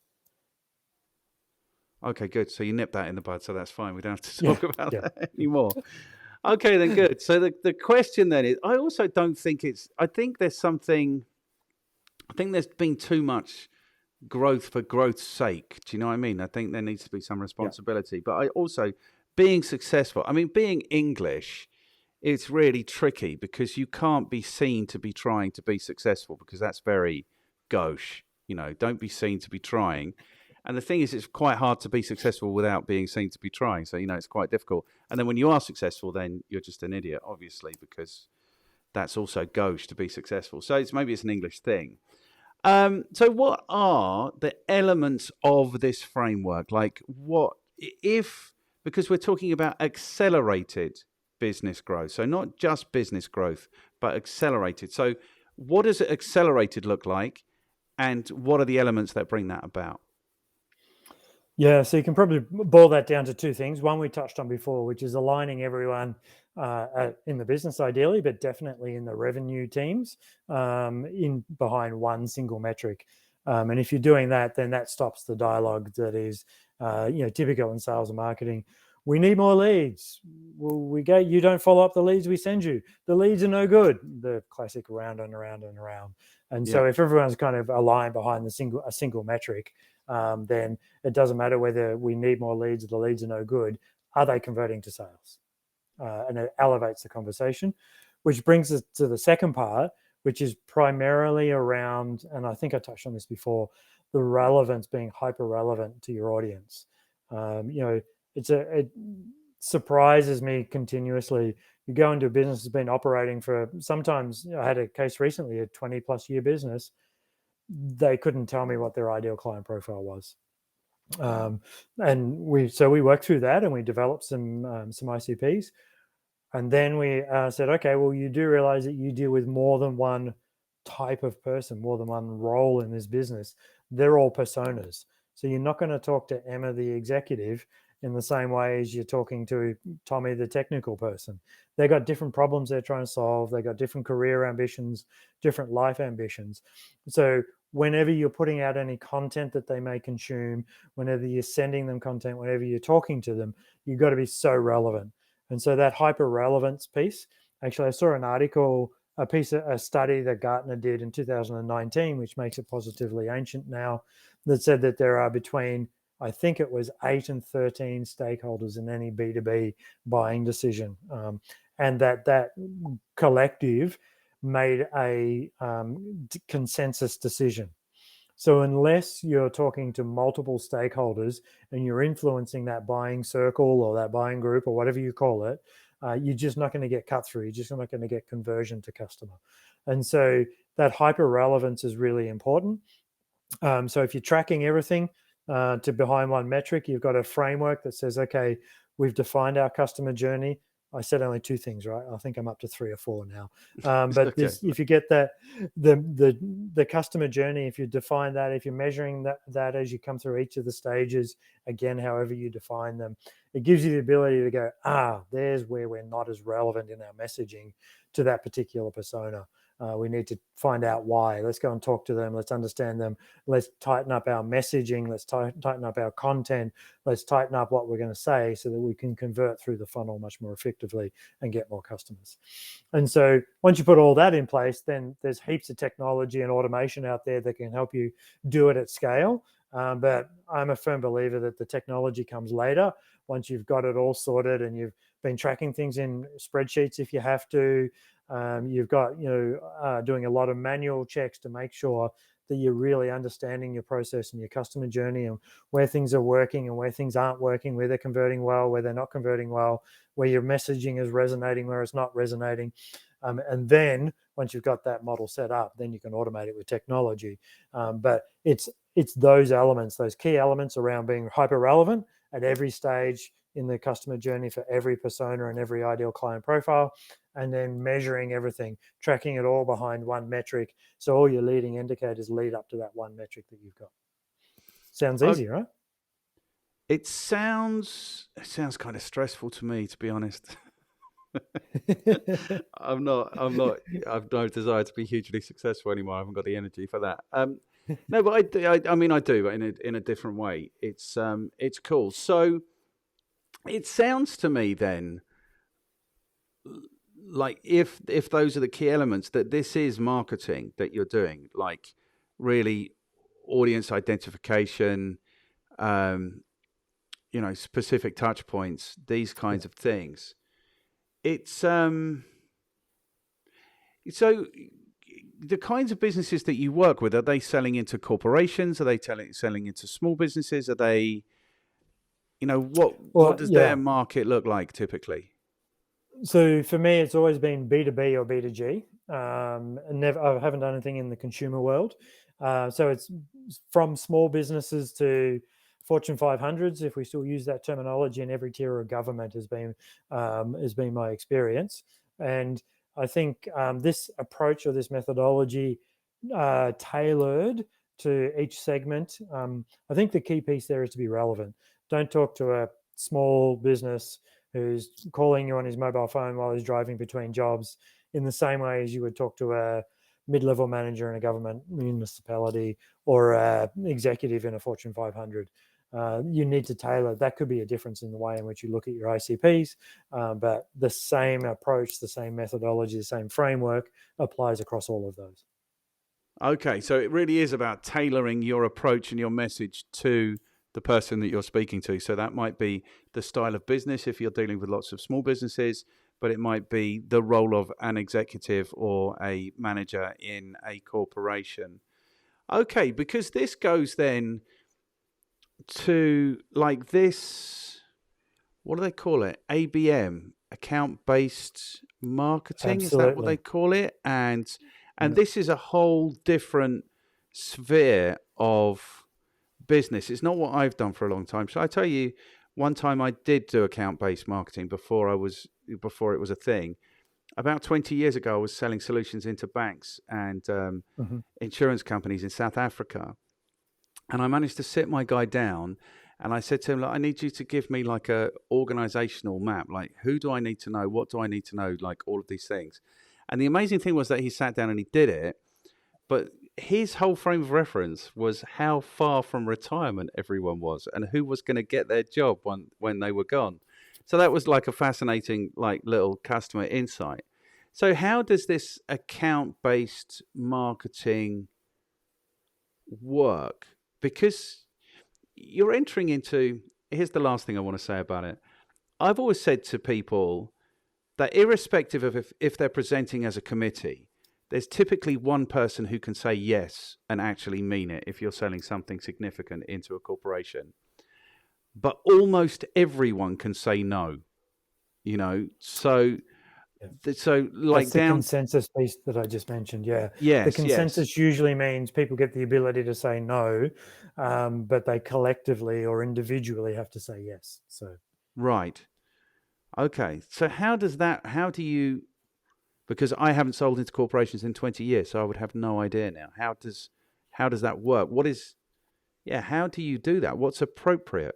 Okay, good. So you nipped that in the bud, so that's fine. We don't have to Yeah, talk about yeah, that anymore. Okay, then good. So the question then is, I also don't think I think there's been too much growth for growth's sake. Do you know what I mean? I think there needs to be some yeah, responsibility. But I also, being successful, I mean, being English, it's really tricky because you can't be seen to be trying to be successful because that's very gauche. Don't be seen to be trying. And the thing is, it's quite hard to be successful without being seen to be trying. So, it's quite difficult. And then when you are successful, then you're just an idiot, obviously, because that's also gauche to be successful. So maybe it's an English thing. So what are the elements of this framework? Like what if, because we're talking about accelerated business growth. So not just business growth, but accelerated. So what does accelerated look like? And what are the elements that bring that about? yeah. So you can probably boil that down to two things. One we touched on before, which is aligning everyone in the business, ideally, but definitely in the revenue teams, in behind one single metric. And if you're doing that, then that stops the dialogue that is, typical in sales and marketing. We need more leads. Well, you don't follow up the leads we send you. The leads are no good. The classic round and around and around. And Yeah. so if everyone's kind of aligned behind a single metric, then it doesn't matter whether we need more leads or the leads are no good. Are they converting to sales? And it elevates the conversation, which brings us to the second part, which is primarily around, and I think I touched on this before, the relevance, being hyper relevant to your audience. It surprises me continuously. You go into a business that's been operating for, sometimes I had a case recently, a 20 plus year business. They couldn't tell me what their ideal client profile was. And we worked through that and we developed some ICPs. And then we said, okay, well, you do realize that you deal with more than one type of person, more than one role in this business. They're all personas. So you're not going to talk to Emma, the executive, in the same way as you're talking to Tommy, the technical person. They've got different problems they're trying to solve. They've got different career ambitions, different life ambitions. So whenever you're putting out any content that they may consume, whenever you're sending them content, whenever you're talking to them, you've got to be so relevant. And so that hyper relevance piece, actually, I saw an article a study that Gartner did in 2019, which makes it positively ancient now, that said that there are between, I think it was 8 and 13 stakeholders in any B2B buying decision, and that collective made a consensus decision. So unless you're talking to multiple stakeholders and you're influencing that buying circle or that buying group or whatever you call it, you're just not going to get cut through. You're just not going to get conversion to customer. And so that hyper relevance is really important. So if you're tracking everything to behind one metric, you've got a framework that says, okay, we've defined our customer journey. I said only 2 things, right? I think I'm up to 3 or 4 now. But Okay. if you get that, the customer journey, if you define that, if you're measuring that as you come through each of the stages, again, however you define them, it gives you the ability to go, there's where we're not as relevant in our messaging to that particular persona. We need to find out why. Let's go and talk to them. Let's understand them. Let's tighten up our messaging. Let's tighten up our content. Let's tighten up what we're going to say so that we can convert through the funnel much more effectively and get more customers. And so once you put all that in place, then there's heaps of technology and automation out there that can help you do it at scale. But I'm a firm believer that the technology comes later. Once you've got it all sorted and you've been tracking things in spreadsheets if you have to, you've got, doing a lot of manual checks to make sure that you're really understanding your process and your customer journey and where things are working and where things aren't working, where they're converting well, where they're not converting well, where your messaging is resonating, where it's not resonating. And then once you've got that model set up, then you can automate it with technology. But it's those elements, those key elements around being hyper relevant at every stage in the customer journey for every persona and every ideal client profile, and then measuring everything, tracking it all behind one metric. So all your leading indicators lead up to that one metric that you've got. Sounds easy, right? It sounds kind of stressful to me, to be honest. I'm not. I've no desire to be hugely successful anymore. I haven't got the energy for that. No, but I mean, I do, but in a different way. It's cool. So it sounds to me then like if those are the key elements, that this is marketing that you're doing, like really audience identification, specific touch points, these kinds Yeah. of things. It's so the kinds of businesses that you work with, are they selling into corporations? Are they selling into small businesses? Are they, what Well, does their yeah. market look like typically? So for me, it's always been B2B or B2G. I haven't done anything in the consumer world. So it's from small businesses to Fortune 500s, if we still use that terminology, in every tier of government has been my experience. And I think this approach or this methodology tailored to each segment, I think the key piece there is to be relevant. Don't talk to a small business who's calling you on his mobile phone while he's driving between jobs in the same way as you would talk to a mid-level manager in a government municipality or an executive in a Fortune 500. You need to tailor. That could be a difference in the way in which you look at your ICPs, but the same approach, the same methodology, the same framework applies across all of those. Okay, so it really is about tailoring your approach and your message to the person that you're speaking to. So that might be the style of business if you're dealing with lots of small businesses, but it might be the role of an executive or a manager in a corporation. Okay, because this goes then to like this, what do they call it? ABM, account based marketing, is that what they Absolutely. call it? And Yeah. this is a whole different sphere of business. It's not what I've done for a long time. So I tell you, one time I did do account based marketing before it was a thing. About 20 years ago, I was selling solutions into banks and Mhm. insurance companies in South Africa. And I managed to sit my guy down and I said to him, like, I need you to give me like a organizational map. Like, who do I need to know? What do I need to know? Like all of these things. And the amazing thing was that he sat down and he did it. But his whole frame of reference was how far from retirement everyone was and who was going to get their job when they were gone. So that was like a fascinating, like little customer insight. So how does this account-based marketing work? Because you're entering into, here's the last thing I want to say about it. I've always said to people that irrespective of if they're presenting as a committee, there's typically one person who can say yes and actually mean it if you're selling something significant into a corporation. But almost everyone can say no, you know. So Yeah. so That's like the down consensus piece that I just mentioned. Yeah. The yes. consensus usually means people get the ability to say no, but they collectively or individually have to say yes. So Right. Okay. So how do you, because I haven't sold into corporations in 20 years, so I would have no idea now. How does that work? What is Yeah, how do you do that? What's appropriate?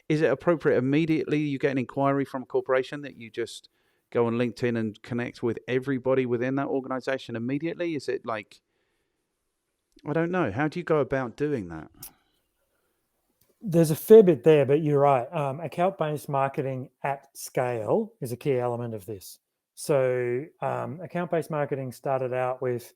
Is it appropriate immediately you get an inquiry from a corporation that you just go on LinkedIn and connect with everybody within that organization immediately? Is it like, I don't know. How do you go about doing that? there's a fair bit there, but you're right. Account-based marketing at scale is a key element of this. So account-based marketing started out with,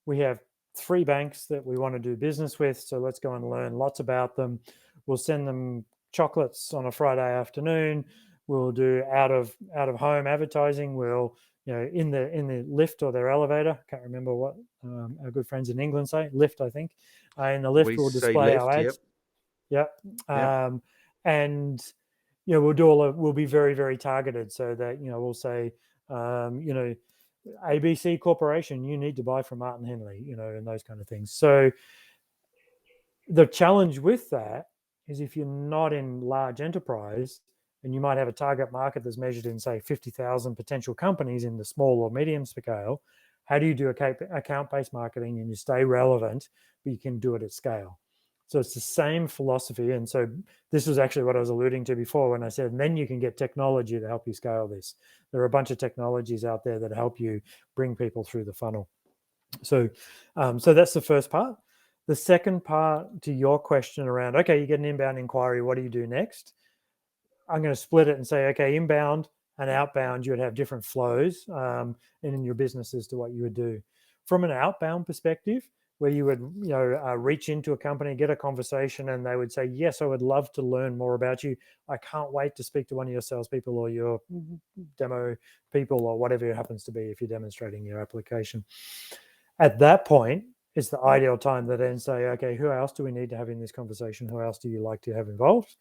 we have 3 banks that we want to do business with, so let's go and learn lots about them. We'll send them chocolates on a Friday afternoon. We'll do out of home advertising. We'll, in the lift or their elevator. I can't remember what our good friends in England say. Lift, I think. In the lift, We we'll say display our lift. Yep. ads. Yep. Yep. And we'll be very, very targeted, so that we'll say, ABC Corporation, you need to buy from Martin Henley, and those kind of things. So the challenge with that is, if you're not in large enterprise, and you might have a target market that's measured in, say, 50,000 potential companies in the small or medium scale, how do you do account-based marketing and you stay relevant, but you can do it at scale? So it's the same philosophy. And so this was actually what I was alluding to before when I said, and then you can get technology to help you scale this. There are a bunch of technologies out there that help you bring people through the funnel. So that's the first part. The second part to your question around, okay, you get an inbound inquiry, what do you do next? I'm going to split it and say, okay, inbound and outbound, you would have different flows in your business as to what you would do. From an outbound perspective, where you would reach into a company, get a conversation, and they would say, yes, I would love to learn more about you. I can't wait to speak to one of your salespeople or your demo people or whatever it happens to be if you're demonstrating your application. At that point, it's the ideal time to then say, okay, who else do we need to have in this conversation? Who else do you like to have involved?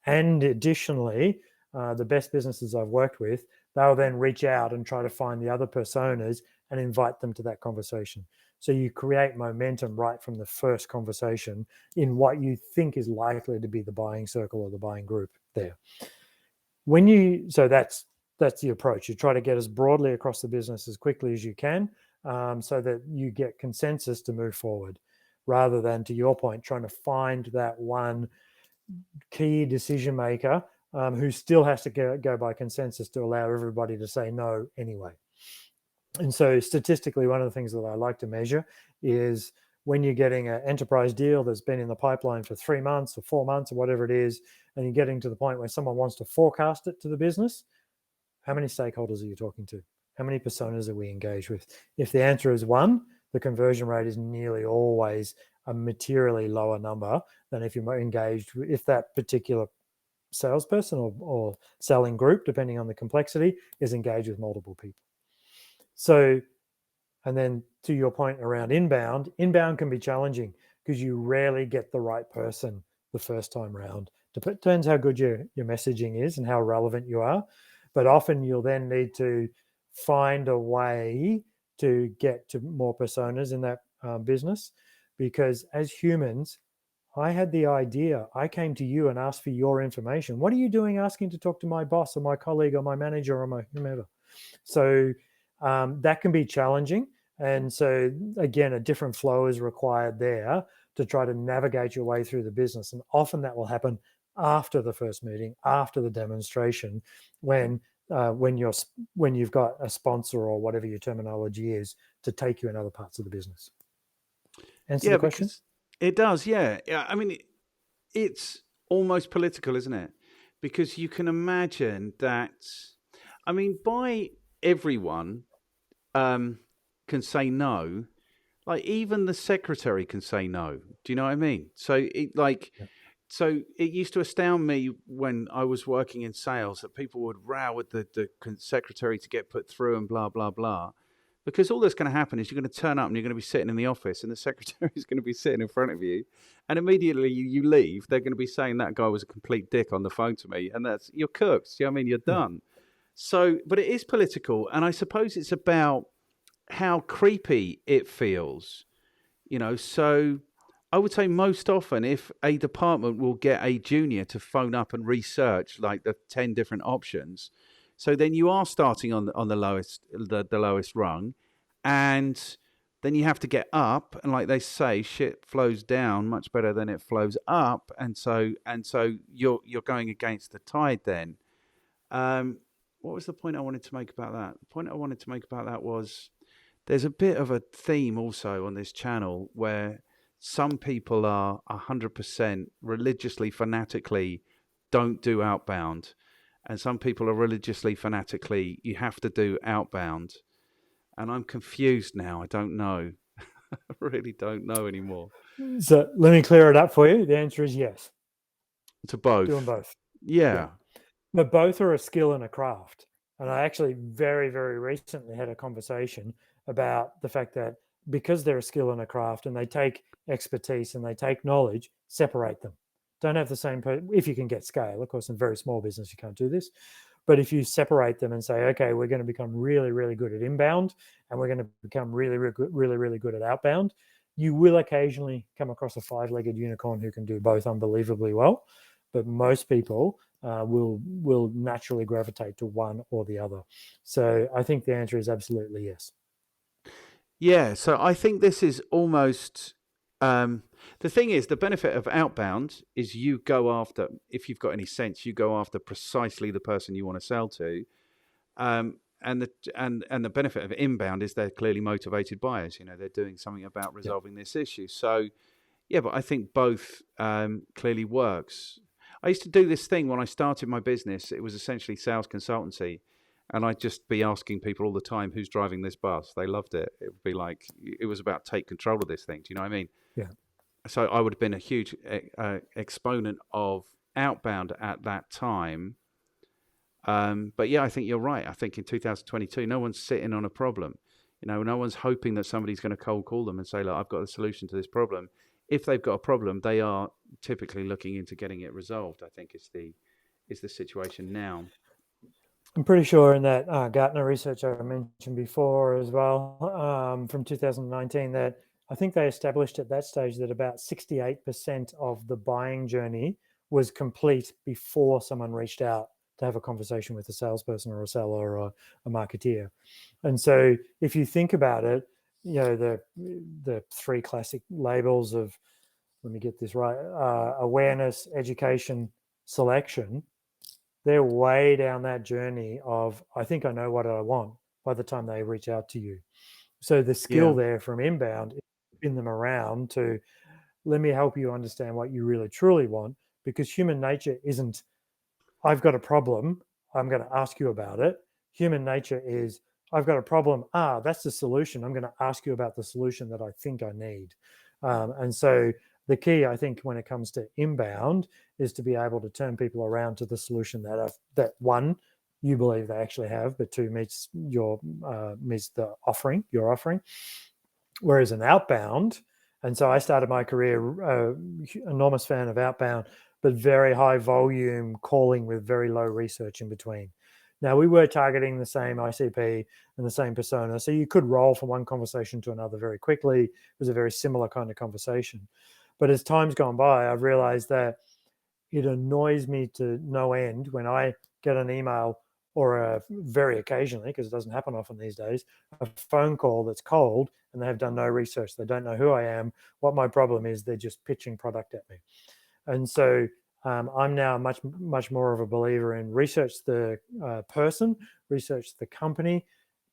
And additionally, the best businesses I've worked with, they'll then reach out and try to find the other personas and invite them to that conversation. So you create momentum right from the first conversation in what you think is likely to be the buying circle or the buying group there. So that's the approach. You try to get as broadly across the business as quickly as you can, so that you get consensus to move forward, rather than, to your point, trying to find that one key decision maker who still has to go by consensus to allow everybody to say no anyway. And so statistically, one of the things that I like to measure is, when you're getting an enterprise deal that's been in the pipeline for 3 months or 4 months or whatever it is, and you're getting to the point where someone wants to forecast it to the business, how many stakeholders are you talking to? How many personas are we engaged with? If the answer is 1, the conversion rate is nearly always a materially lower number than if you're engaged, if that particular salesperson or selling group, depending on the complexity, is engaged with multiple people. So, and then to your point around inbound can be challenging because you rarely get the right person the first time round. Depends how good your messaging is and how relevant you are. But often you'll then need to find a way to get to more personas in that business, because as humans, I had the idea. I came to you and asked for your information. What are you doing asking to talk to my boss or my colleague or my manager or my whomever? So that can be challenging. And so, again, a different flow is required there to try to navigate your way through the business. And often that will happen after the first meeting, after the demonstration, when you've got a sponsor or whatever your terminology is to take you in other parts of the business. Answer Yeah, the question? because it does. Yeah. Yeah. I mean, it's almost political, isn't it? Because you can imagine that, I mean, by everyone, um, can say no, like even the secretary can say no. Do you know what I mean? Yeah. So it used to astound me when I was working in sales that people would row with the secretary to get put through and blah blah blah, because all that's going to happen is you're going to turn up and you're going to be sitting in the office and the secretary is going to be sitting in front of you, and immediately you leave, they're going to be saying that guy was a complete dick on the phone to me, and that's you're cooked. Do you know what I mean? You're Yeah. done. So, but it is political, and I suppose it's about how creepy it feels, so I would say most often if a department will get a junior to phone up and research like the 10 different options, so then you are starting on the lowest rung, and then you have to get up, and like they say, shit flows down much better than it flows up, and so you're going against the tide then. um what was the point I wanted to make about that? The point I wanted to make about that was there's a bit of a theme also on this channel where some people are 100% religiously, fanatically don't do outbound. And some people are religiously, fanatically, you have to do outbound. And I'm confused now. I don't know. I really don't know anymore. So let me clear it up for you. The answer is yes, To do them both. both. Yeah. Yeah. But both are a skill and a craft. And I actually very, very recently had a conversation about the fact that because they're a skill and a craft and they take expertise and they take knowledge, separate them. Don't have the same, if you can get scale. Of course, in very small business, you can't do this. But if you separate them and say, okay, we're going to become really, really good at inbound and we're going to become really, really, really good at outbound, you will occasionally come across a five-legged unicorn who can do both unbelievably well. But most people will naturally gravitate to one or the other. So I think the answer is absolutely yes. Yeah. So I think this is almost. The thing is, the benefit of outbound is you go after, if you've got any sense, you go after precisely the person you want to sell to. And the benefit of inbound is they're clearly motivated buyers. They're doing something about Yeah. resolving this issue. So yeah, but I think both clearly works. I used to do this thing when I started my business. It was essentially sales consultancy, and I'd just be asking people all the time, "Who's driving this bus?" They loved it. It would be like it was about take control of this thing. Do you know what I mean? Yeah. So I would have been a huge exponent of outbound at that time. But yeah, I think you're right. I think in 2022, no one's sitting on a problem. No one's hoping that somebody's going to cold call them and say, "Look, I've got a solution to this problem." If they've got a problem, they are typically looking into getting it resolved. I think is the situation now. I'm pretty sure in that Gartner research I mentioned before as well, from 2019, that I think they established at that stage that about 68% of the buying journey was complete before someone reached out to have a conversation with a salesperson or a seller or a marketeer. And so if you think about it, the three classic labels of, let me get this right, awareness, education, selection, they're way down that journey of, I think I know what I want by the time they reach out to you. So the skill Yeah, there from inbound is to spin them around to, let me help you understand what you really truly want, because human nature isn't, I've got a problem, I'm going to ask you about it. Human nature is, I've got a problem. That's the solution. I'm going to ask you about the solution that I think I need. And so the key, I think, when it comes to inbound, is to be able to turn people around to the solution that one, you believe they actually have, but two, meets the offering you're offering. Whereas an outbound, and so I started my career, enormous fan of outbound, but very high volume calling with very low research in between. Now, we were targeting the same ICP and the same persona, so you could roll from one conversation to another very quickly. It was a very similar kind of conversation. But as time's gone by, I've realized that it annoys me to no end when I get an email or very occasionally, because it doesn't happen often these days, a phone call that's cold and they have done no research. They don't know who I am, what my problem is. They're just pitching product at me. And so I'm now much, much more of a believer in research the person, research the company,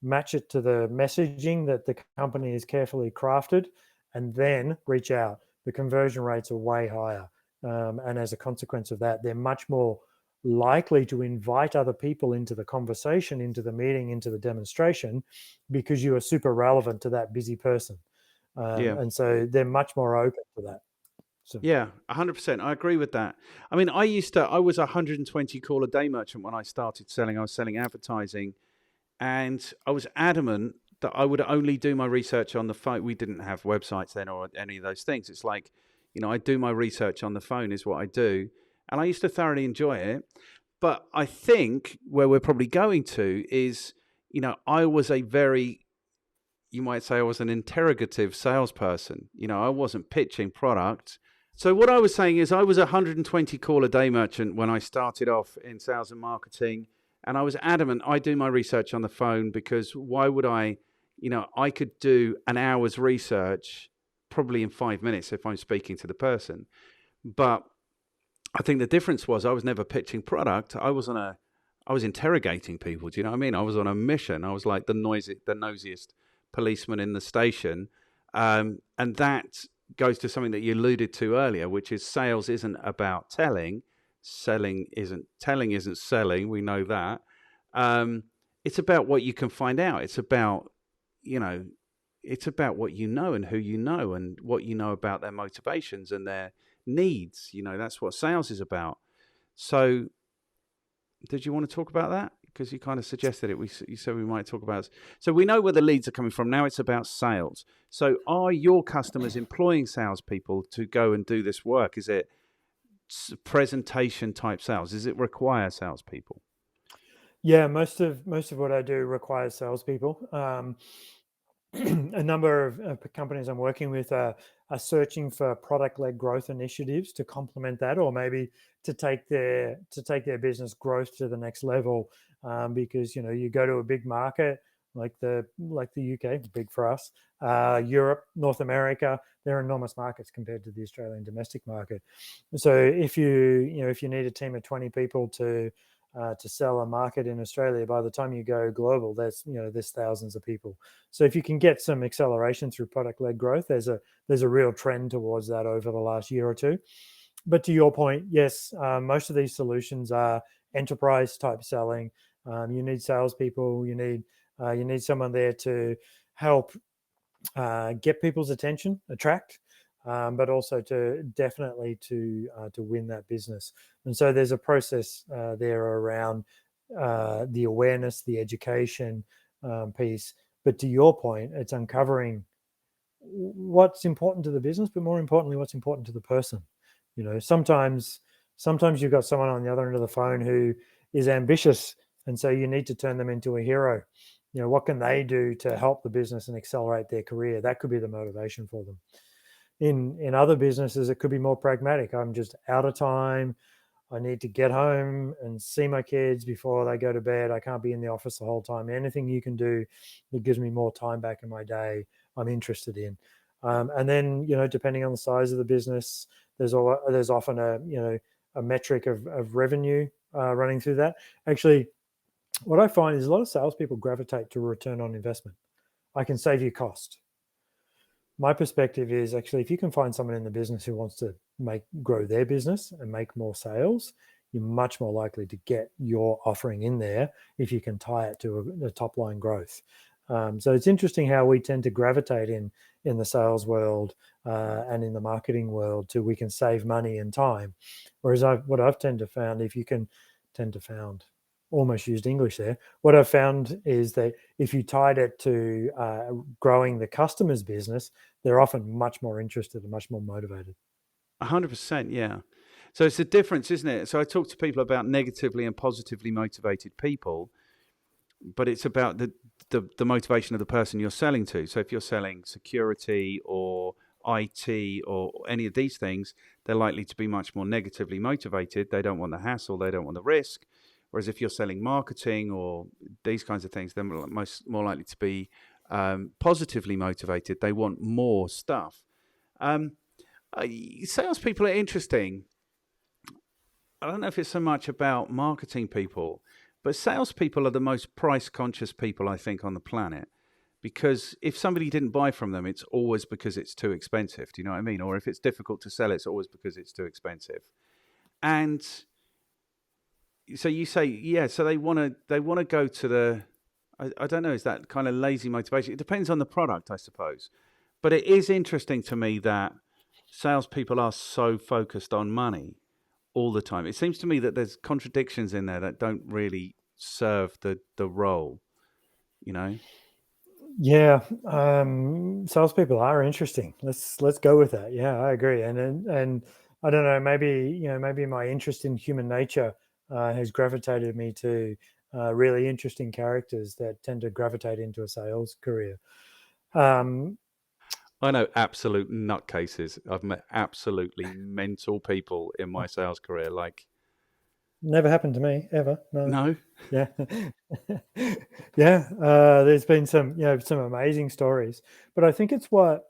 match it to the messaging that the company is carefully crafted, and then reach out. The conversion rates are way higher. And as a consequence of that, they're much more likely to invite other people into the conversation, into the meeting, into the demonstration, because you are super relevant to that busy person. Yeah. And so they're much more open to that. So, Yeah, 100%. I agree with that. I mean, I was a 120 call a day merchant when I started selling. I was selling advertising, and I was adamant that I would only do my research on the phone. We didn't have websites then or any of those things. It's like, I do my research on the phone is what I do. And I used to thoroughly enjoy it. But I think where we're probably going to is, I was a very, you might say I was an interrogative salesperson. I wasn't pitching product. So what I was saying is I was a 120 call a day merchant when I started off in sales and marketing. And I was adamant I do my research on the phone, because why would I could do an hour's research probably in 5 minutes if I'm speaking to the person. But I think the difference was I was never pitching product. I was interrogating people. Do you know what I mean? I was on a mission. I was like the nosiest policeman in the station. And that goes to something that you alluded to earlier, which is sales isn't about telling. Telling isn't selling. We know that. It's about what you can find out. It's about, it's about what you know and who you know and what you know about their motivations and their needs. That's what sales is about. So did you want to talk about that? Because you kind of suggested it. You said we might talk about it. So we know where the leads are coming from. Now it's about sales. So are your customers employing salespeople to go and do this work? Is it presentation type sales? Does it require salespeople? yeah, most of what I do requires salespeople. A number of companies I'm working with are searching for product-led growth initiatives to complement that, or maybe to take their business growth to the next level. Because you go to a big market like the UK, big for us, Europe, North America, they're enormous markets compared to the Australian domestic market. So if you need a team of 20 people to sell a market in Australia, by the time you go global, there's thousands of people. So if you can get some acceleration through product-led growth, there's a real trend towards that over the last year or two. But to your point, yes, most of these solutions are enterprise type selling. You need salespeople. You need someone there to help get people's attention, attract, but also to definitely to win that business. And so there's a process there around the awareness, the education piece. But to your point, it's uncovering what's important to the business, but more importantly, what's important to the person. Sometimes you've got someone on the other end of the phone who is ambitious, and so you need to turn them into a hero. What can they do to help the business and accelerate their career? That could be the motivation for them. In other businesses, it could be more pragmatic. I'm just out of time. I need to get home and see my kids before they go to bed. I can't be in the office the whole time. Anything you can do that gives me more time back in my day, I'm interested in. And then, depending on the size of the business, there's often a metric of revenue running through that. Actually, what I find is a lot of salespeople gravitate to return on investment. I can save you cost. My perspective is actually, if you can find someone in the business who wants to grow their business and make more sales, you're much more likely to get your offering in there if you can tie it to a top line growth. So it's interesting how we tend to gravitate in the sales world and in the marketing world to we can save money and time. Whereas what I've found, almost used English there. What I've found is that if you tied it to growing the customer's business, they're often much more interested and much more motivated. 100%, yeah. So it's a difference, isn't it? So I talk to people about negatively and positively motivated people, but it's about the motivation of the person you're selling to. So if you're selling security or IT or any of these things, they're likely to be much more negatively motivated. They don't want the hassle, they don't want the risk. Whereas if you're selling marketing or these kinds of things, they're more likely to be positively motivated. They want more stuff. Um, Salespeople are interesting. I don't know if it's so much about marketing people, but salespeople are the most price conscious people I think on the planet. Because if somebody didn't buy from them, it's always because it's too expensive. Do you know what I mean? Or if it's difficult to sell, it's always because it's too expensive. And So you say, yeah, so they want to go to the, I don't know, is that kind of lazy motivation? It depends on the product, I suppose. But it is interesting to me that salespeople are so focused on money all the time. It seems to me that there's contradictions in there that don't really serve the role, you know? Yeah, salespeople are interesting. Let's go with that. Yeah, I agree. And I don't know. Maybe my interest in human nature has gravitated me to really interesting characters that tend to gravitate into a sales career. Um, I know absolute nutcases. I've met absolutely mental people in my sales career. Like, Never happened to me ever. No. no, Yeah, yeah. There's been some amazing stories, but I think it's what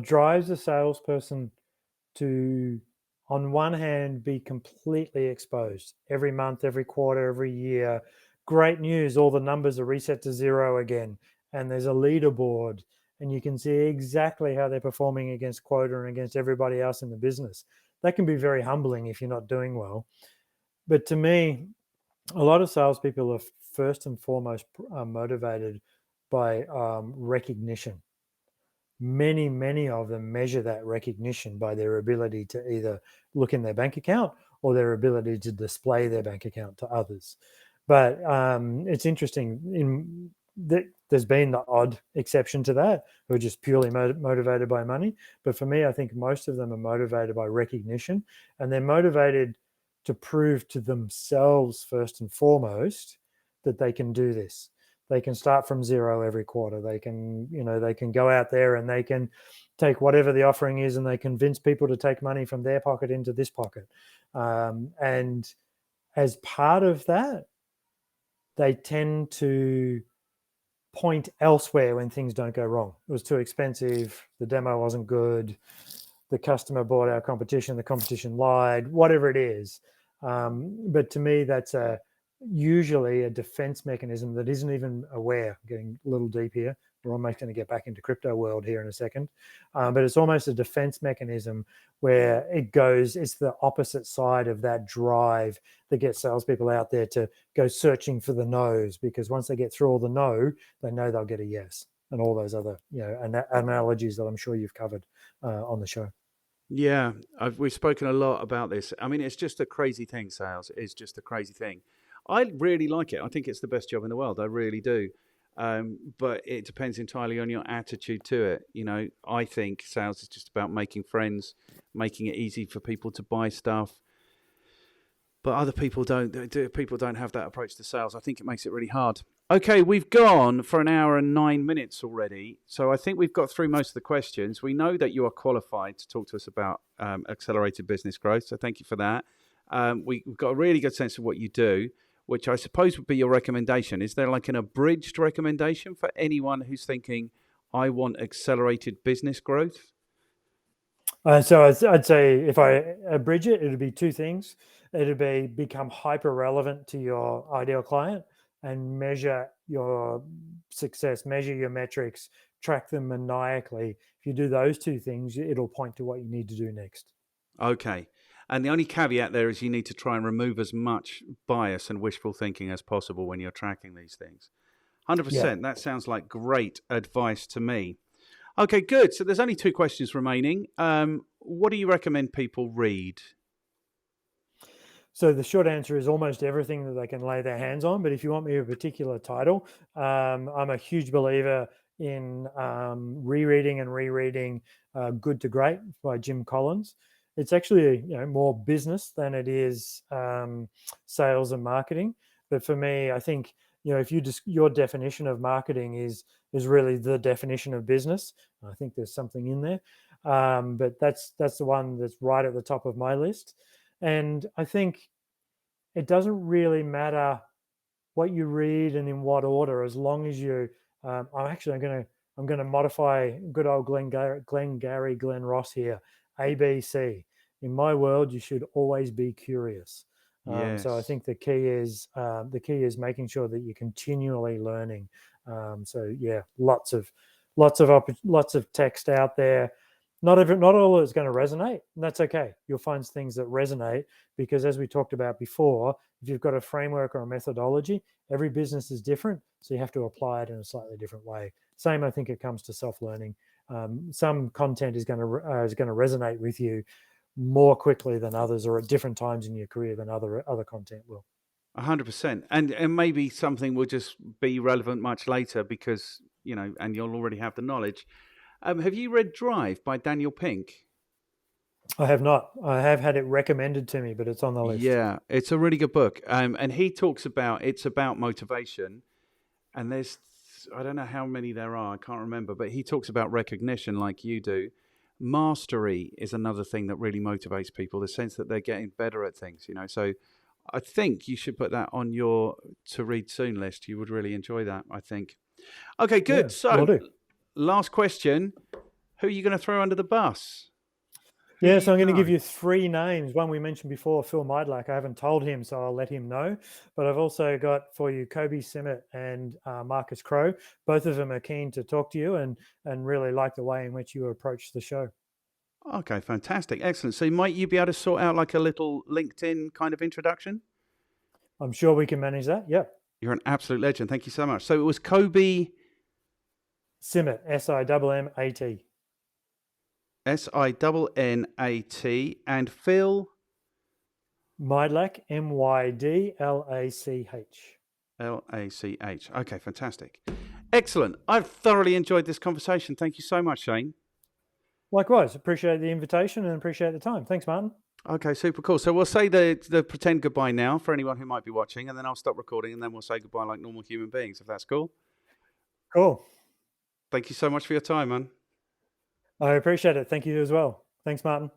drives a salesperson to, on one hand, be completely exposed every month, every quarter, every year. Great news, all the numbers are reset to zero again, and there's a leaderboard, and you can see exactly how they're performing against quota and against everybody else in the business. That can be very humbling if you're not doing well. But to me, a lot of salespeople are first and foremost motivated by recognition. Many of them measure that recognition by their ability to either look in their bank account or their ability to display their bank account to others. But it's interesting in that there's been the odd exception to that who are just purely motivated by money. But for me, I think most of them are motivated by recognition, and they're motivated to prove to themselves first and foremost that they can do this. They can start from zero every quarter. They can go out there and they can take whatever the offering is and they convince people to take money from their pocket into this pocket. And as part of that, they tend to point elsewhere when things don't go wrong. It was too expensive. The demo wasn't good. The customer bought our competition. The competition lied. Whatever it is. But to me, that's usually a defense mechanism that isn't even aware. Getting a little deep here. We're almost going to get back into crypto world here in a second. But it's almost a defense mechanism where it's the opposite side of that drive that gets salespeople out there to go searching for the no's, because once they get through all the no, they know they'll get a yes, and all those other analogies that I'm sure you've covered on the show. yeah, we've spoken a lot about this. I mean, it's just a crazy thing. Sales is just a crazy thing. I really like it. I think it's the best job in the world. I really do. But it depends entirely on your attitude to it. I think sales is just about making friends, making it easy for people to buy stuff. But other people don't. People don't have that approach to sales. I think it makes it really hard. Okay, we've gone for an hour and 9 minutes already. So I think we've got through most of the questions. We know that you are qualified to talk to us about accelerated business growth. So thank you for that. We've got a really good sense of what you do, which I suppose would be your recommendation. Is there like an abridged recommendation for anyone who's thinking, I want accelerated business growth? So I'd say if I abridge it, it'd be two things. It'd be become hyper relevant to your ideal client and measure your success, measure your metrics, track them maniacally. If you do those two things, it'll point to what you need to do next. Okay. And the only caveat there is you need to try and remove as much bias and wishful thinking as possible when you're tracking these things. Yeah. 100%. That sounds like great advice to me. Okay, good. So there's only two questions remaining. What do you recommend people read? So the short answer is almost everything that they can lay their hands on. But if you want me a particular title, I'm a huge believer in rereading and rereading "Good to Great" by Jim Collins. It's actually more business than it is sales and marketing. But for me, I think if your definition of marketing is really the definition of business. I think there's something in there, but that's the one that's right at the top of my list. And I think it doesn't really matter what you read and in what order, as long as you. I'm going to modify good old Glenn Ross here. ABC. In my world, you should always be curious. So I Yes. think the key is making sure that you're continually learning. So yeah, lots of text out there. Not all is going to resonate, and that's okay. You'll find things that resonate because, as we talked about before, if you've got a framework or a methodology, every business is different, so you have to apply it in a slightly different way. Same, I think, it comes to self-learning. Some content is going to resonate with you more quickly than others, or at different times in your career than other content will. 100%. And maybe something will just be relevant much later because, and you'll already have the knowledge. Have you read Drive by Daniel Pink? I have not. I have had it recommended to me, but it's on the list. Yeah, it's a really good book. And he talks about it's about motivation. And I don't know how many there are, I can't remember, but he talks about recognition like you do. Mastery is another thing that really motivates people, the sense that they're getting better at things. So I think you should put that on your to read soon list. You would really enjoy that, I think. Okay, good. Yeah, will So, do. last question. Who are you going to throw under the bus? Who do Yeah, so you I'm going to give know? you 3 names. One we mentioned before, Phil Mydlack. I haven't told him, so I'll let him know. But I've also got for you Kobe Simmet and Marcus Crowe. Both of them are keen to talk to you and really like the way in which you approach the show. Okay, fantastic. Excellent. So, might you be able to sort out like a little LinkedIn kind of introduction? I'm sure we can manage that. Yep. You're an absolute legend. Thank you so much. So, it was Kobe Simmet, Simmat. Sinnat and Phil Mydlack, Mydlach. Lach. Okay, fantastic. Excellent. I've thoroughly enjoyed this conversation. Thank you so much, Shane. Likewise, appreciate the invitation and appreciate the time. Thanks, Martin. Okay, super cool. So we'll say the pretend goodbye now for anyone who might be watching, and then I'll stop recording, and then we'll say goodbye like normal human beings, if that's cool. Cool. Thank you so much for your time, man. I appreciate it. Thank you as well. Thanks, Martin.